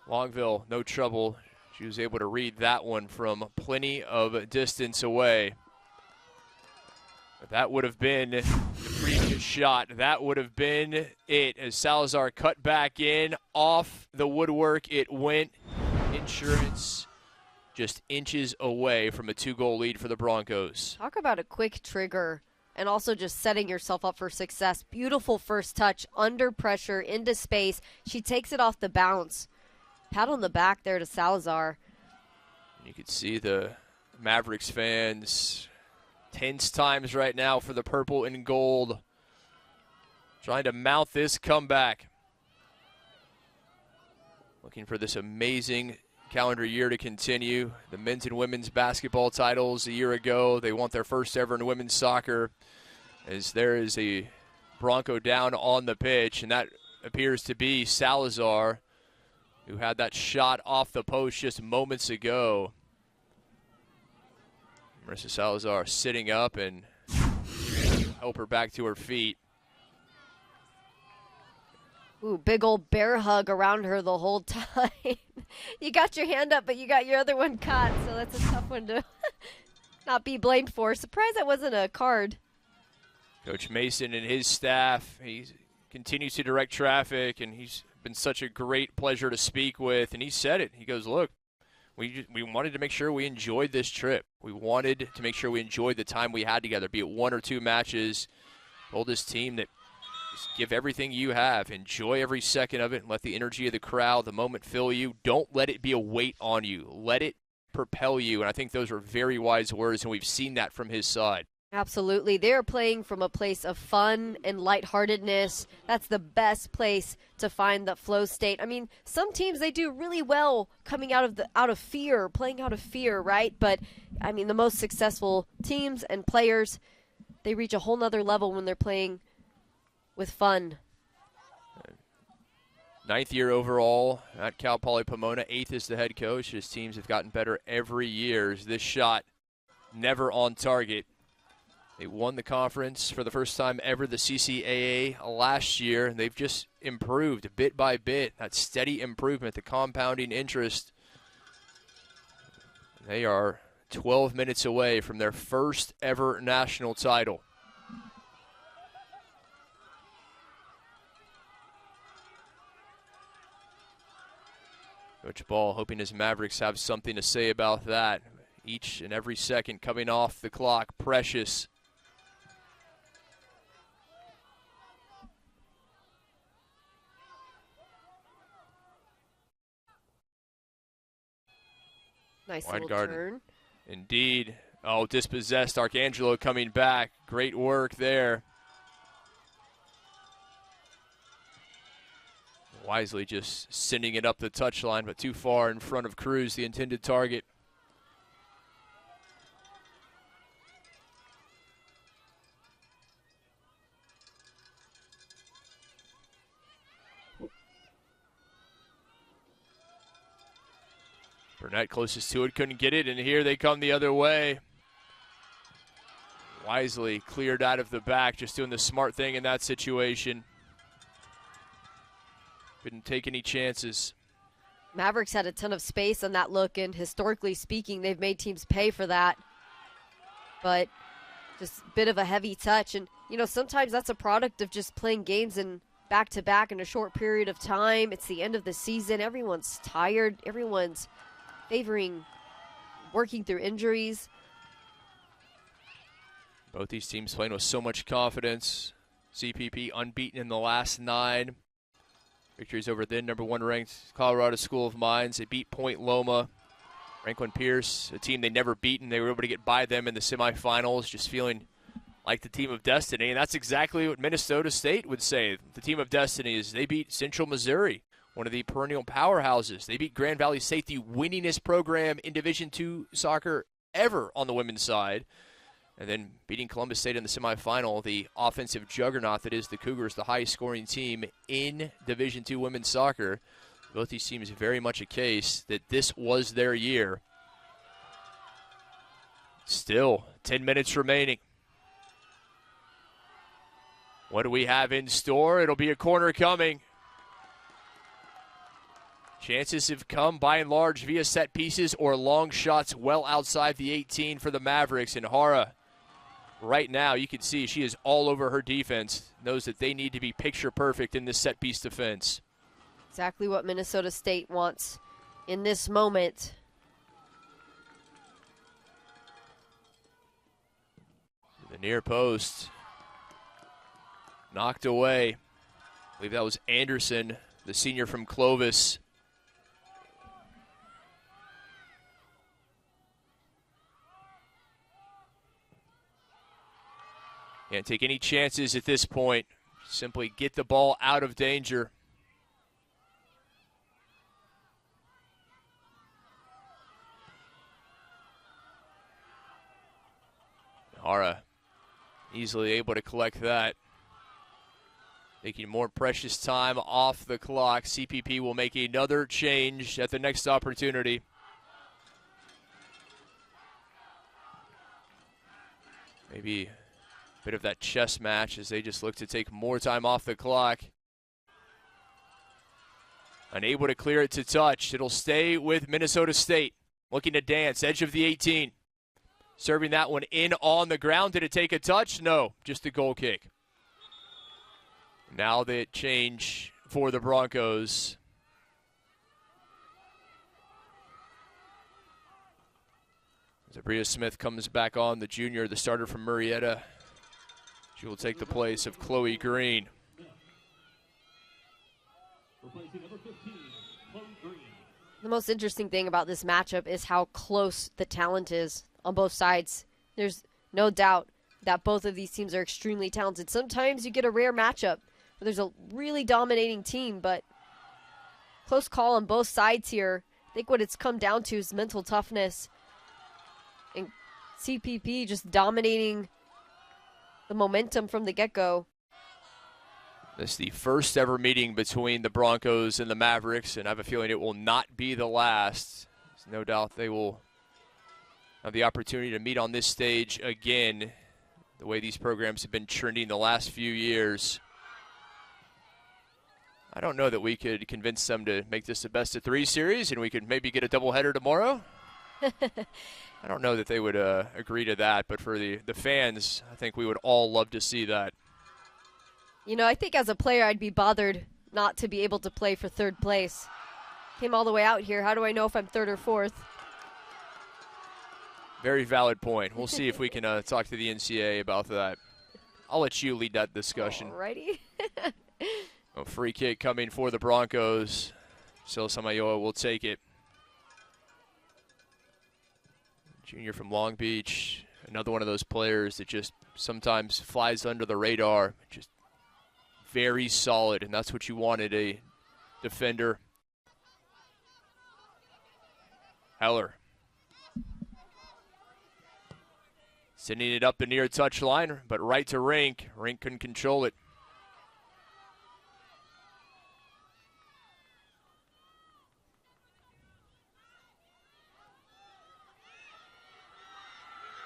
Longville, no trouble. She was able to read that one from plenty of distance away. But that would have been the previous shot. That would have been it as Salazar cut back in. Off the woodwork it went. Insurance just inches away from a 2-goal lead for the Broncos. Talk about a quick trigger and also just setting yourself up for success. Beautiful first touch, under pressure, into space. She takes it off the bounce. Pat on the back there to Salazar. You can see the Mavericks fans tense times right now for the purple and gold. Trying to mount this comeback. Looking for this amazing calendar year to continue. The men's and women's basketball titles a year ago. They want their first ever in women's soccer, as there is a Bronco down on the pitch, and that appears to be Salazar, who had that shot off the post just moments ago. Marissa Salazar sitting up and help her back to her feet. Ooh, big old bear hug around her the whole time. You got your hand up, but you got your other one caught, so that's a tough one to not be blamed for. Surprised that wasn't a card. Coach Mason and his staff, he continues to direct traffic, and he's been such a great pleasure to speak with. And he said it. He goes, look, we wanted to make sure we enjoyed this trip. We wanted to make sure we enjoyed the time we had together, be it 1 or 2 matches. Told this team that just give everything you have. Enjoy every second of it and let the energy of the crowd, the moment fill you. Don't let it be a weight on you. Let it propel you. And I think those are very wise words, and we've seen that from his side. Absolutely. They're playing from a place of fun and lightheartedness. That's the best place to find the flow state. I mean, some teams, they do really well coming out of fear, playing out of fear, right? But, I mean, the most successful teams and players, they reach a whole nother level when they're playing with fun. 9th year overall at Cal Poly Pomona, 8th as the head coach. His teams have gotten better every year. This shot never on target. They won the conference for the first time ever, the CCAA last year, and they've just improved bit by bit. That steady improvement, the compounding interest. They are 12 minutes away from their first ever national title. Coach Ball hoping his Mavericks have something to say about that. Each and every second coming off the clock, precious. Nice Wide little garden. turn. Indeed. Oh, dispossessed. Arcangelo coming back. Great work there. Wisely just sending it up the touchline, but too far in front of Cruz, the intended target. Burnett closest to it, couldn't get it, and here they come the other way. Wisely cleared out of the back, just doing the smart thing in that situation. Couldn't take any chances. Mavericks had a ton of space on that look, and historically speaking, they've made teams pay for that. But just a bit of a heavy touch, and you know, sometimes that's a product of just playing games in back-to-back in a short period of time. It's the end of the season. Everyone's tired. Everyone's favoring working through injuries. Both these teams playing with so much confidence. CPP unbeaten in the last 9. Victories over then number 1 ranked Colorado School of Mines. They beat Point Loma. Franklin Pierce, a team they never beaten. They were able to get by them in the semifinals, just feeling like the team of destiny. And that's exactly what Minnesota State would say. The team of destiny is they beat Central Missouri, one of the perennial powerhouses. They beat Grand Valley State, the winningest program in Division II soccer ever on the women's side. And then beating Columbus State in the semifinal, the offensive juggernaut that is the Cougars, the highest scoring team in Division II women's soccer. Both these teams very much a case that this was their year. Still, 10 minutes remaining. What do we have in store? It'll be a corner coming. Chances have come by and large via set pieces or long shots well outside the 18 for the Mavericks. And Hara, right now, you can see she is all over her defense, knows that they need to be picture perfect in this set piece defense. Exactly what Minnesota State wants in this moment. The near post. Knocked away. I believe that was Anderson, the senior from Clovis. Can't take any chances at this point. Simply get the ball out of danger. Hara easily able to collect that. Taking more precious time off the clock. CPP will make another change at the next opportunity. Maybe a bit of that chess match as they just look to take more time off the clock. Unable to clear it to touch. It'll stay with Minnesota State. Looking to dance, edge of the 18. Serving that one in on the ground. Did it take a touch? No, just a goal kick. Now the change for the Broncos. Zabria Smith comes back on, the junior, the starter from Murrieta. She will take the place of Chloe Green. Replacing number 15, Chloe Green. The most interesting thing about this matchup is how close the talent is on both sides. There's no doubt that both of these teams are extremely talented. Sometimes you get a rare matchup where there's a really dominating team, but close call on both sides here. I think what it's come down to is mental toughness. And CPP just dominating the momentum from the get-go. This is the first ever meeting between the Broncos and the Mavericks, and I have a feeling it will not be the last. There's no doubt they will have the opportunity to meet on this stage again, the way these programs have been trending the last few years. I don't know that we could convince them to make this a best-of-3 series and we could maybe get a doubleheader tomorrow. I don't know that they would agree to that, but for the fans, I think we would all love to see that. You know, I think as a player, I'd be bothered not to be able to play for third place. Came all the way out here. How do I know if I'm third or fourth? Very valid point. We'll see if we can talk to the NCAA about that. I'll let you lead that discussion. Alrighty. A free kick coming for the Broncos. Sil Samayoa will take it. Junior from Long Beach. Another one of those players that just sometimes flies under the radar. Just very solid, and that's what you wanted, a defender. Heller. Sending it up the near touchline, but right to Rink. Rink couldn't control it.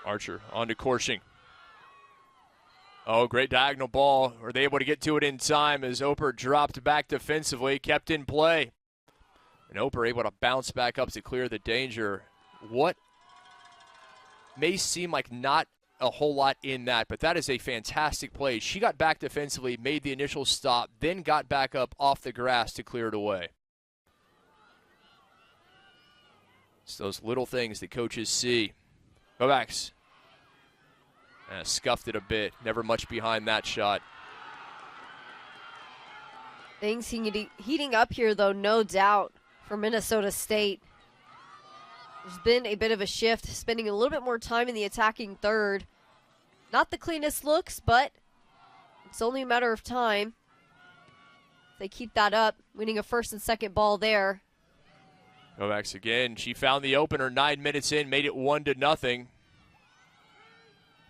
Archer on to Korshing. Oh, great diagonal ball. Were they able to get to it in time as Oper dropped back defensively, kept in play. And Oper able to bounce back up to clear the danger. What may seem like not a whole lot in that, but that is a fantastic play. She got back defensively, made the initial stop, then got back up off the grass to clear it away. It's those little things that coaches see. Kovacs. Scuffed it a bit. Never much behind that shot. Things heating up here, though, no doubt, for Minnesota State. There's been a bit of a shift, spending a little bit more time in the attacking third. Not the cleanest looks, but it's only a matter of time. They keep that up, winning a first and second ball there. Kovacs again. She found the opener 9 minutes in, made it 1-0.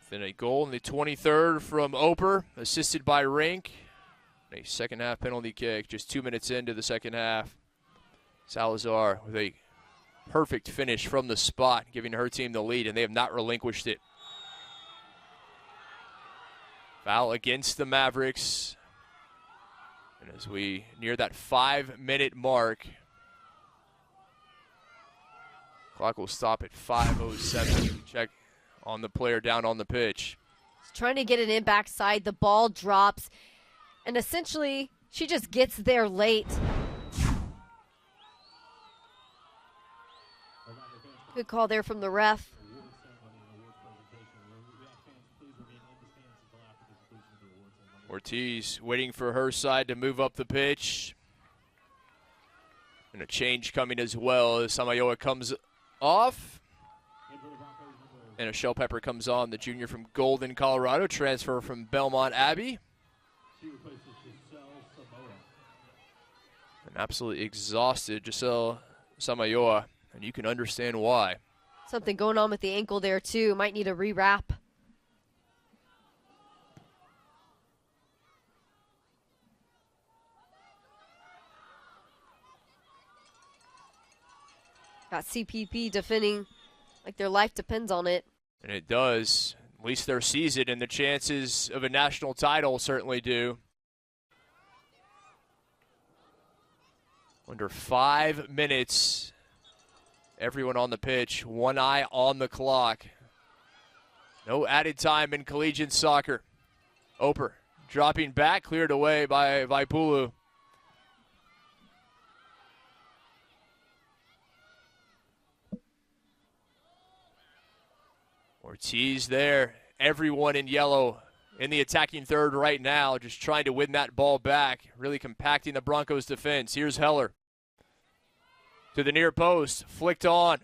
Then a goal in the 23rd from Oper, assisted by Rink. A second half penalty kick, just 2 minutes into the second half. Salazar with a perfect finish from the spot, giving her team the lead, and they have not relinquished it. Foul against the Mavericks. And as we near that 5-minute mark, clock will stop at 5:07. Check on the player down on the pitch. He's trying to get it in backside. The ball drops. And essentially, she just gets there late. Good call there from the ref. Ortiz waiting for her side to move up the pitch. And a change coming as well as Samayoa comes off. And a Shell Pepper comes on, the junior from Golden, Colorado, transfer from Belmont Abbey. An absolutely exhausted Giselle Samayoa, and you can understand why. Something going on with the ankle there, too. Might need a rewrap. Got CPP defending like their life depends on it. And it does. At least their season and the chances of a national title certainly do. Under 5 minutes, everyone on the pitch, one eye on the clock. No added time in collegiate soccer. Oper dropping back, cleared away by Vaipulu. Ortiz there. Everyone in yellow in the attacking third right now, just trying to win that ball back, really compacting the Broncos' defense. Here's Heller to the near post, flicked on,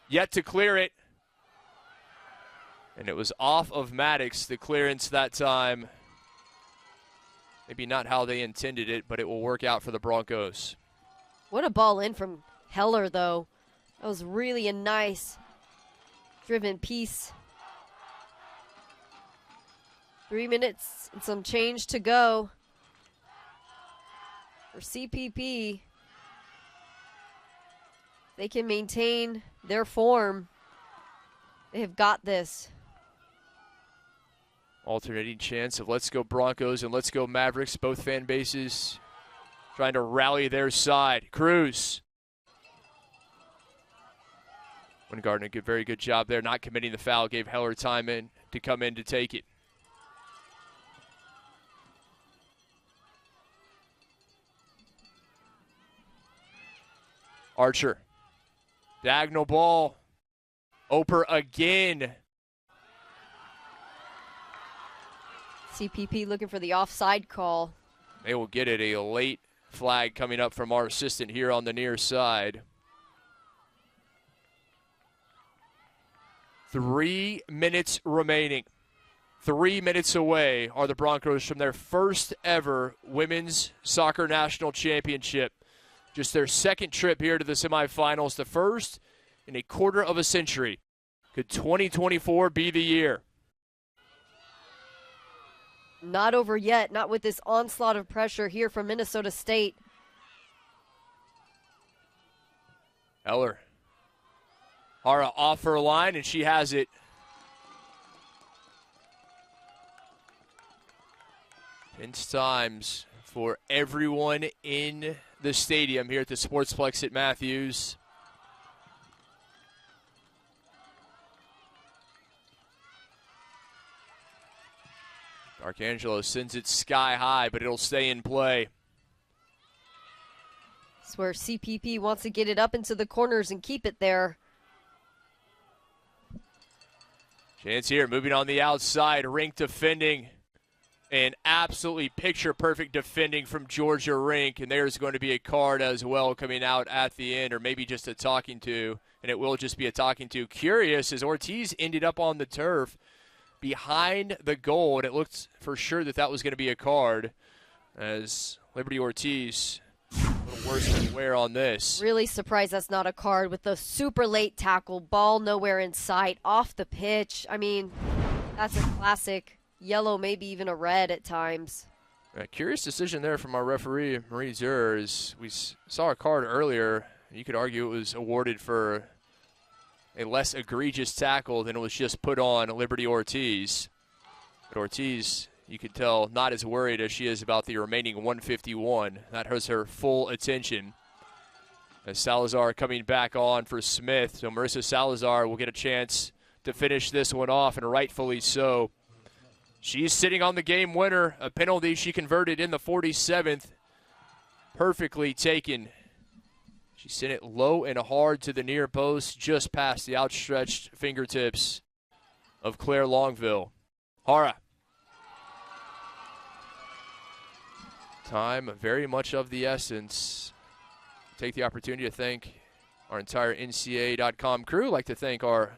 yet to clear it. And it was off of Maddox, the clearance that time. Maybe not how they intended it, but it will work out for the Broncos. What a ball in from Heller, though. That was really a nice driven piece. 3 minutes and some change to go for CPP. They can maintain their form. They have got this. Alternating chants of let's go Broncos and let's go Mavericks. Both fan bases trying to rally their side. Cruz. Wingardner did a very good job there, not committing the foul. Gave Heller time in to come in to take it. Archer. Diagonal ball. Oper again. CPP looking for the offside call. They will get it. A late flag coming up from our assistant here on the near side. 3 minutes remaining. 3 minutes away are the Broncos from their first ever women's soccer national championship. Just their second trip here to the semifinals, the first in a quarter of a century. Could 2024 be the year? Not over yet, not with this onslaught of pressure here from Minnesota State. Heller. Hara off her line, and she has it. Tense times for everyone in the stadium here at the Sportsplex at Matthews. Arcangelo sends it sky high, but it'll stay in play. That's where CPP wants to get it up into the corners and keep it there. Chance here, moving on the outside, Rink defending. And absolutely picture-perfect defending from Georgia Rink. And there's going to be a card as well coming out at the end, or maybe just a talking to. And it will just be a talking to. Curious, as Ortiz ended up on the turf behind the goal, and it looked for sure that that was going to be a card, as Liberty Ortiz a little worse than wear on this. Really surprised that's not a card with the super late tackle, ball nowhere in sight, off the pitch. I mean, that's a classic yellow, maybe even a red at times. A curious decision there from our referee, Marie Zur, as we saw a card earlier. You could argue it was awarded for a less egregious tackle than it was just put on Liberty Ortiz. But Ortiz, you could tell, not as worried as she is about the remaining 151. That has her full attention. As Salazar coming back on for Smith. So Marissa Salazar will get a chance to finish this one off, and rightfully so. She's sitting on the game winner, a penalty she converted in the 47th. Perfectly taken. She sent it low and hard to the near post, just past the outstretched fingertips of Claire Longville. Hara. Time very much of the essence. Take the opportunity to thank our entire NCAA.com crew. I'd like to thank our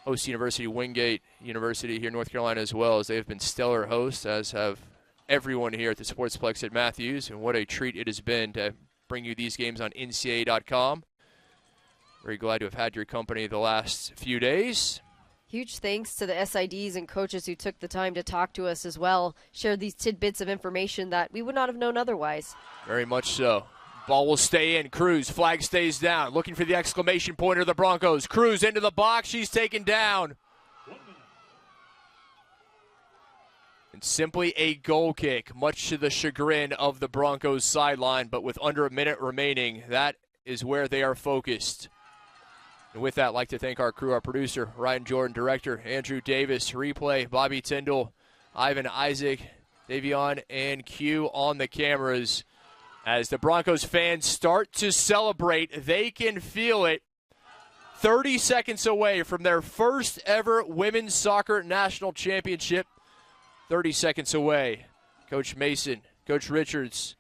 host university, Wingate University here in North Carolina, as well, as they have been stellar hosts, as have everyone here at the Sportsplex at Matthews. And what a treat it has been to bring you these games on NCAA.com. Very glad to have had your company the last few days. Huge thanks to the SIDs and coaches who took the time to talk to us as well, shared these tidbits of information that we would not have known otherwise. Very much so. Ball will stay in. Cruz, flag stays down. Looking for the exclamation point of the Broncos. Cruz into the box. She's taken down. And simply a goal kick, much to the chagrin of the Broncos sideline. But with under a minute remaining, that is where they are focused. And with that, I'd like to thank our crew, our producer, Ryan Jordan, director, Andrew Davis, replay, Bobby Tyndall, Ivan Isaac, Davion, and Q on the cameras. As the Broncos fans start to celebrate, they can feel it. 30 seconds away from their first ever women's soccer national championship. 30 seconds away. Coach Mason, Coach Richards,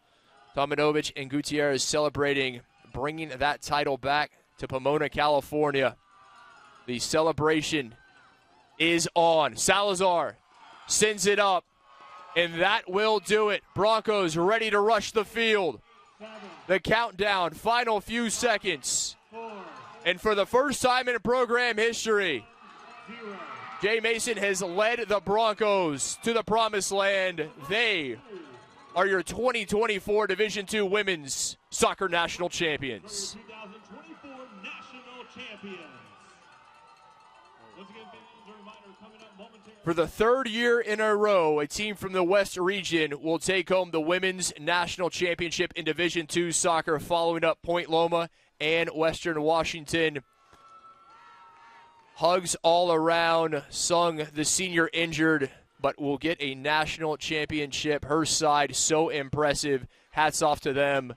Tomanovich, and Gutierrez celebrating, bringing that title back to Pomona, California. The celebration is on. Salazar sends it up. And that will do it. Broncos ready to rush the field. The countdown, final few seconds. And for the first time in program history, Jay Mason has led the Broncos to the promised land. They are your 2024 Division II Women's Soccer National Champions. 2024 National Champions. Once again, fans, a reminder coming up momentarily. For the third year in a row, a team from the West region will take home the Women's National Championship in Division II soccer, following up Point Loma and Western Washington. Hugs all around, sung the senior injured, but will get a national championship. Her side, so impressive. Hats off to them.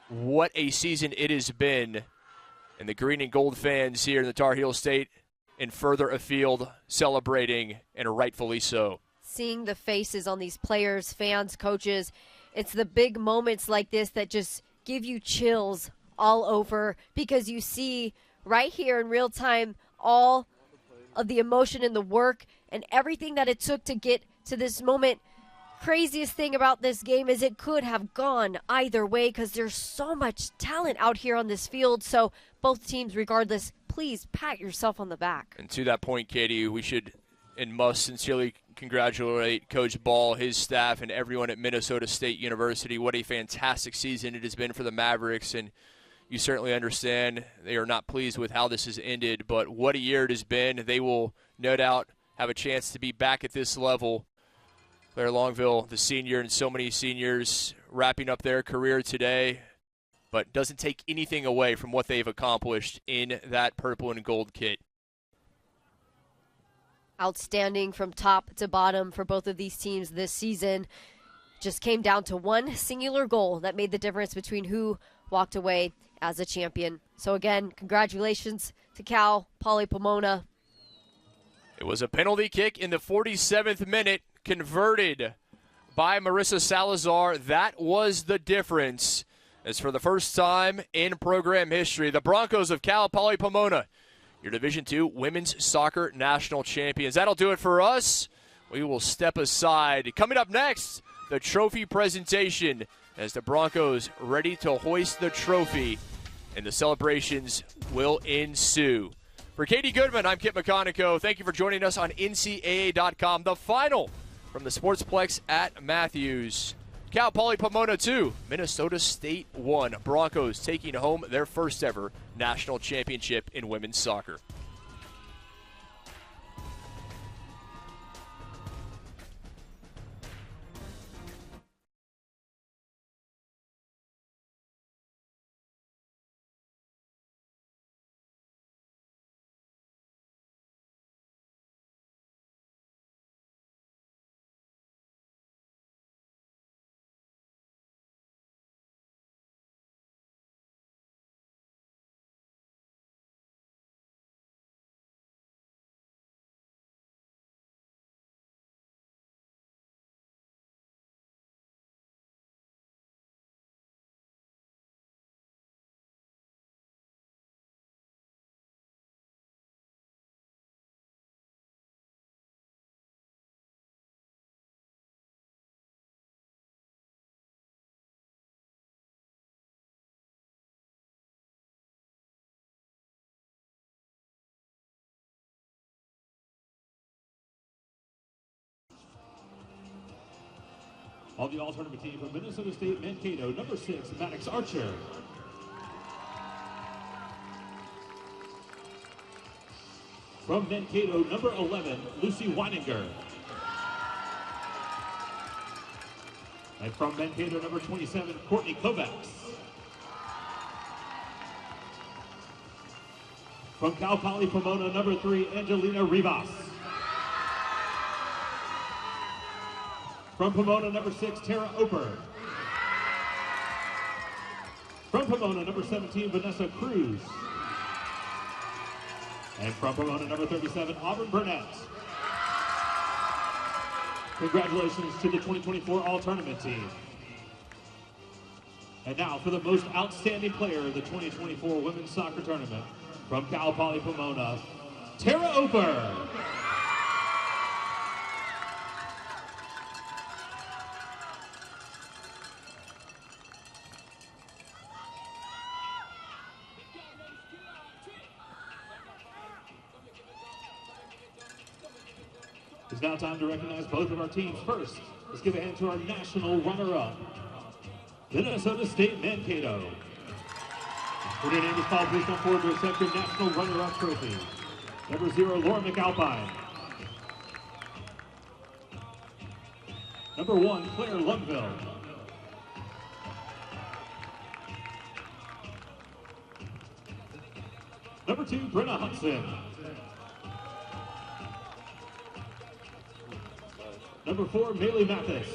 What a season it has been. And the green and gold fans here in the Tar Heel State and further afield celebrating, and rightfully so. Seeing the faces on these players, fans, coaches, it's the big moments like this that just give you chills all over, because you see right here in real time all of the emotion and the work and everything that it took to get to this moment. Craziest thing about this game is it could have gone either way, because there's so much talent out here on this field. So both teams, regardless, please pat yourself on the back. And to that point, Katie, we should and must sincerely congratulate Coach Ball, his staff, and everyone at Minnesota State University. What a fantastic season it has been for the Mavericks, and you certainly understand they are not pleased with how this has ended, but what a year it has been. They will no doubt have a chance to be back at this level. Claire Longville, the senior, and so many seniors wrapping up their career today, but doesn't take anything away from what they've accomplished in that purple and gold kit. Outstanding from top to bottom for both of these teams this season. Just came down to one singular goal that made the difference between who walked away as a champion. So again, congratulations to Cal, Poly Pomona. It was a penalty kick in the 47th minute, converted by Marissa Salazar. That was the difference. As for the first time in program history, the Broncos of Cal Poly Pomona, your Division II Women's Soccer National Champions. That'll do it for us. We will step aside. Coming up next, the trophy presentation as the Broncos ready to hoist the trophy, and the celebrations will ensue. For Katie Goodman, I'm Kit McConico. Thank you for joining us on NCAA.com. The final from the Sportsplex at Matthews. Cal Poly Pomona 2, Minnesota State 1. Broncos taking home their first ever national championship in women's soccer. On the all-tournament team from Minnesota State Mankato, number 6, Maddox Archer. From Mankato, number 11, Lucy Weininger. And from Mankato, number 27, Courtney Kovacs. From Cal Poly Pomona, number 3, Angelina Rivas. From Pomona, number 6, Tara Oper. From Pomona, number 17, Vanessa Cruz. And from Pomona, number 37, Auburn Burnett. Congratulations to the 2024 All-Tournament team. And now for the most outstanding player of the 2024 Women's Soccer Tournament, from Cal Poly Pomona, Tara Oper. It's now time to recognize both of our teams. First, let's give a hand to our national runner-up, Minnesota State Mankato. When your name is called, please come forward to accept your national runner-up trophy. Number 0, Laura McAlpine. Number 1, Claire Lundville. Number 2, Brenna Hudson. Number 4, Maylee Mathis.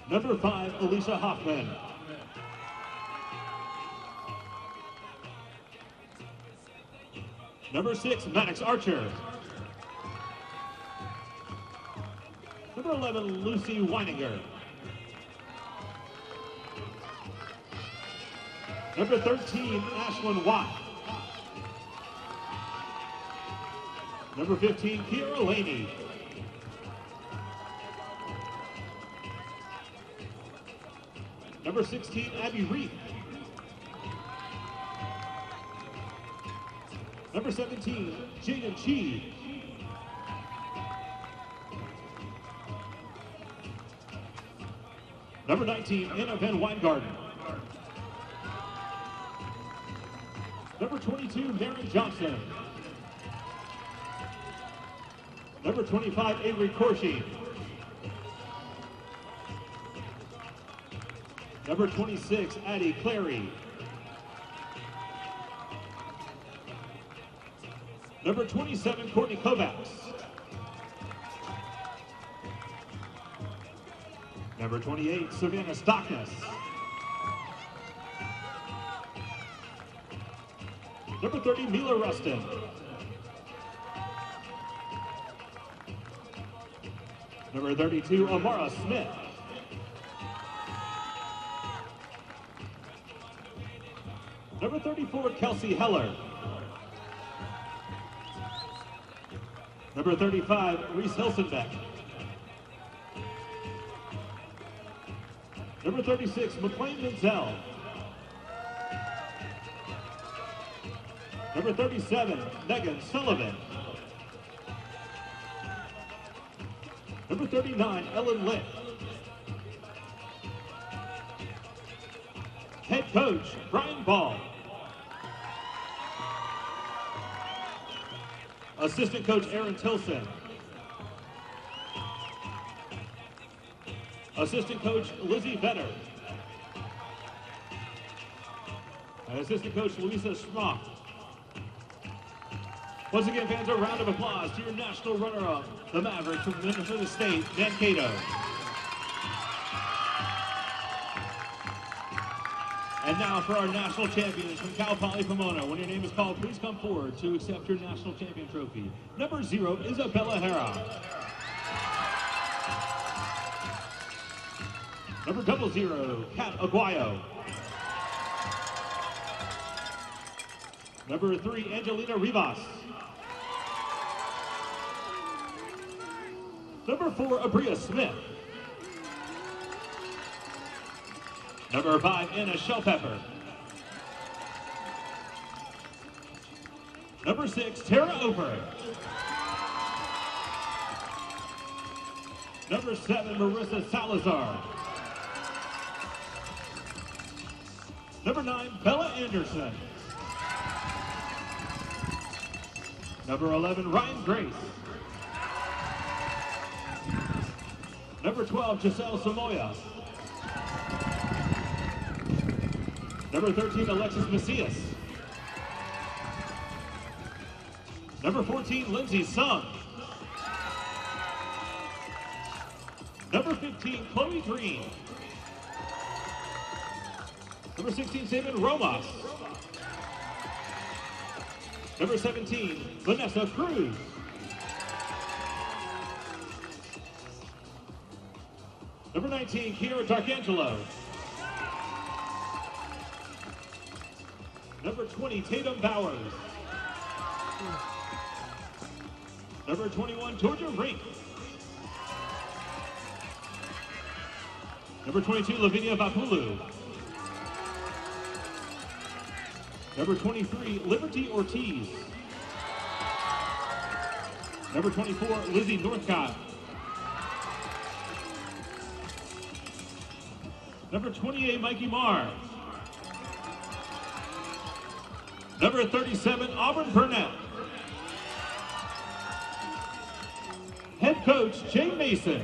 Number 5, Alicia Hoffman. Number 6, Maddox Archer. Number 11, Lucy Weininger. Number 13, Ashlyn Watt. Number 15, Kiera Laney. Number 16, Abby Reed. Number 17, Jaden Chee. Number 19, Anna Van Weingarten. Number 22, Mary Johnson. Number 25, Avery Corshi. Number 26, Addie Clary. Number 27, Courtney Kovacs. Number 28, Savannah Stockness. Number 30, Mila Rustin. Number 32, Amara Smith. Number 34, Kelsey Heller. Number 35, Reese Hilsenbeck. Number 36, McLean Menzel. Number 37, Megan Sullivan. Number 39, Ellen Litt. Head coach, Brian Ball. Assistant coach, Aaron Tilson. Assistant coach, Lizzie Vetter. And assistant coach, Louisa Schmock. Once again, fans, a round of applause to your national runner-up, the Mavericks from Minnesota State, Mankato. And now for our national champions from Cal Poly Pomona. When your name is called, please come forward to accept your national champion trophy. Number 0, Isabella Hera. Number 00, Kat Aguayo. Number 3, Angelina Rivas. Number 4, Abria Smith. Number 5, Anna Shellpepper. Number 6, Tara Oper. Number 7, Marissa Salazar. Number 9, Bella Anderson. Number 11, Ryan Grace. Number 12, Giselle Samoya. Number 13, Alexis Macias. Number 14, Lindsay Sung. Number 15, Chloe Green. Number 16, Sabin Romas. Number 17, Vanessa Cruz. Number 19, Kiara Darkangelo. Number 20, Tatum Bowers. Number 21, Georgia Rink. Number 22, Lavinia Vapulu. Number 23, Liberty Ortiz. Number 24, Lizzie Northcott. Number 28, Mikey Marr. Number 37, Auburn Burnett. Head coach, Jay Mason.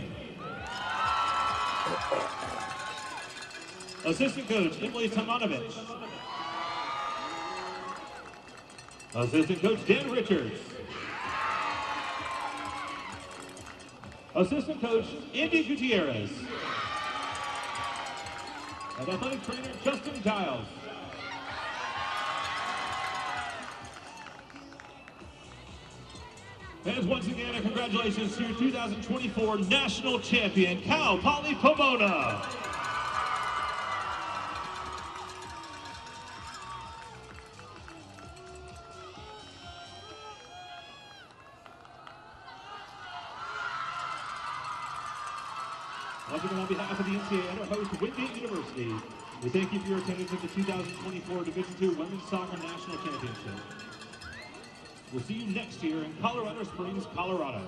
Assistant coach, Emily Tomanovich. Assistant coach, Dan Richards. Assistant coach, Andy Gutierrez. And athletic trainer, Justin Giles. And once again, congratulations to 2024 national champion, Cal Poly Pomona. Once again, on behalf of the NCAA and our host, Wingate University, we thank you for your attendance at the 2024 Division II Women's Soccer National Championship. We'll see you next year in Colorado Springs, Colorado.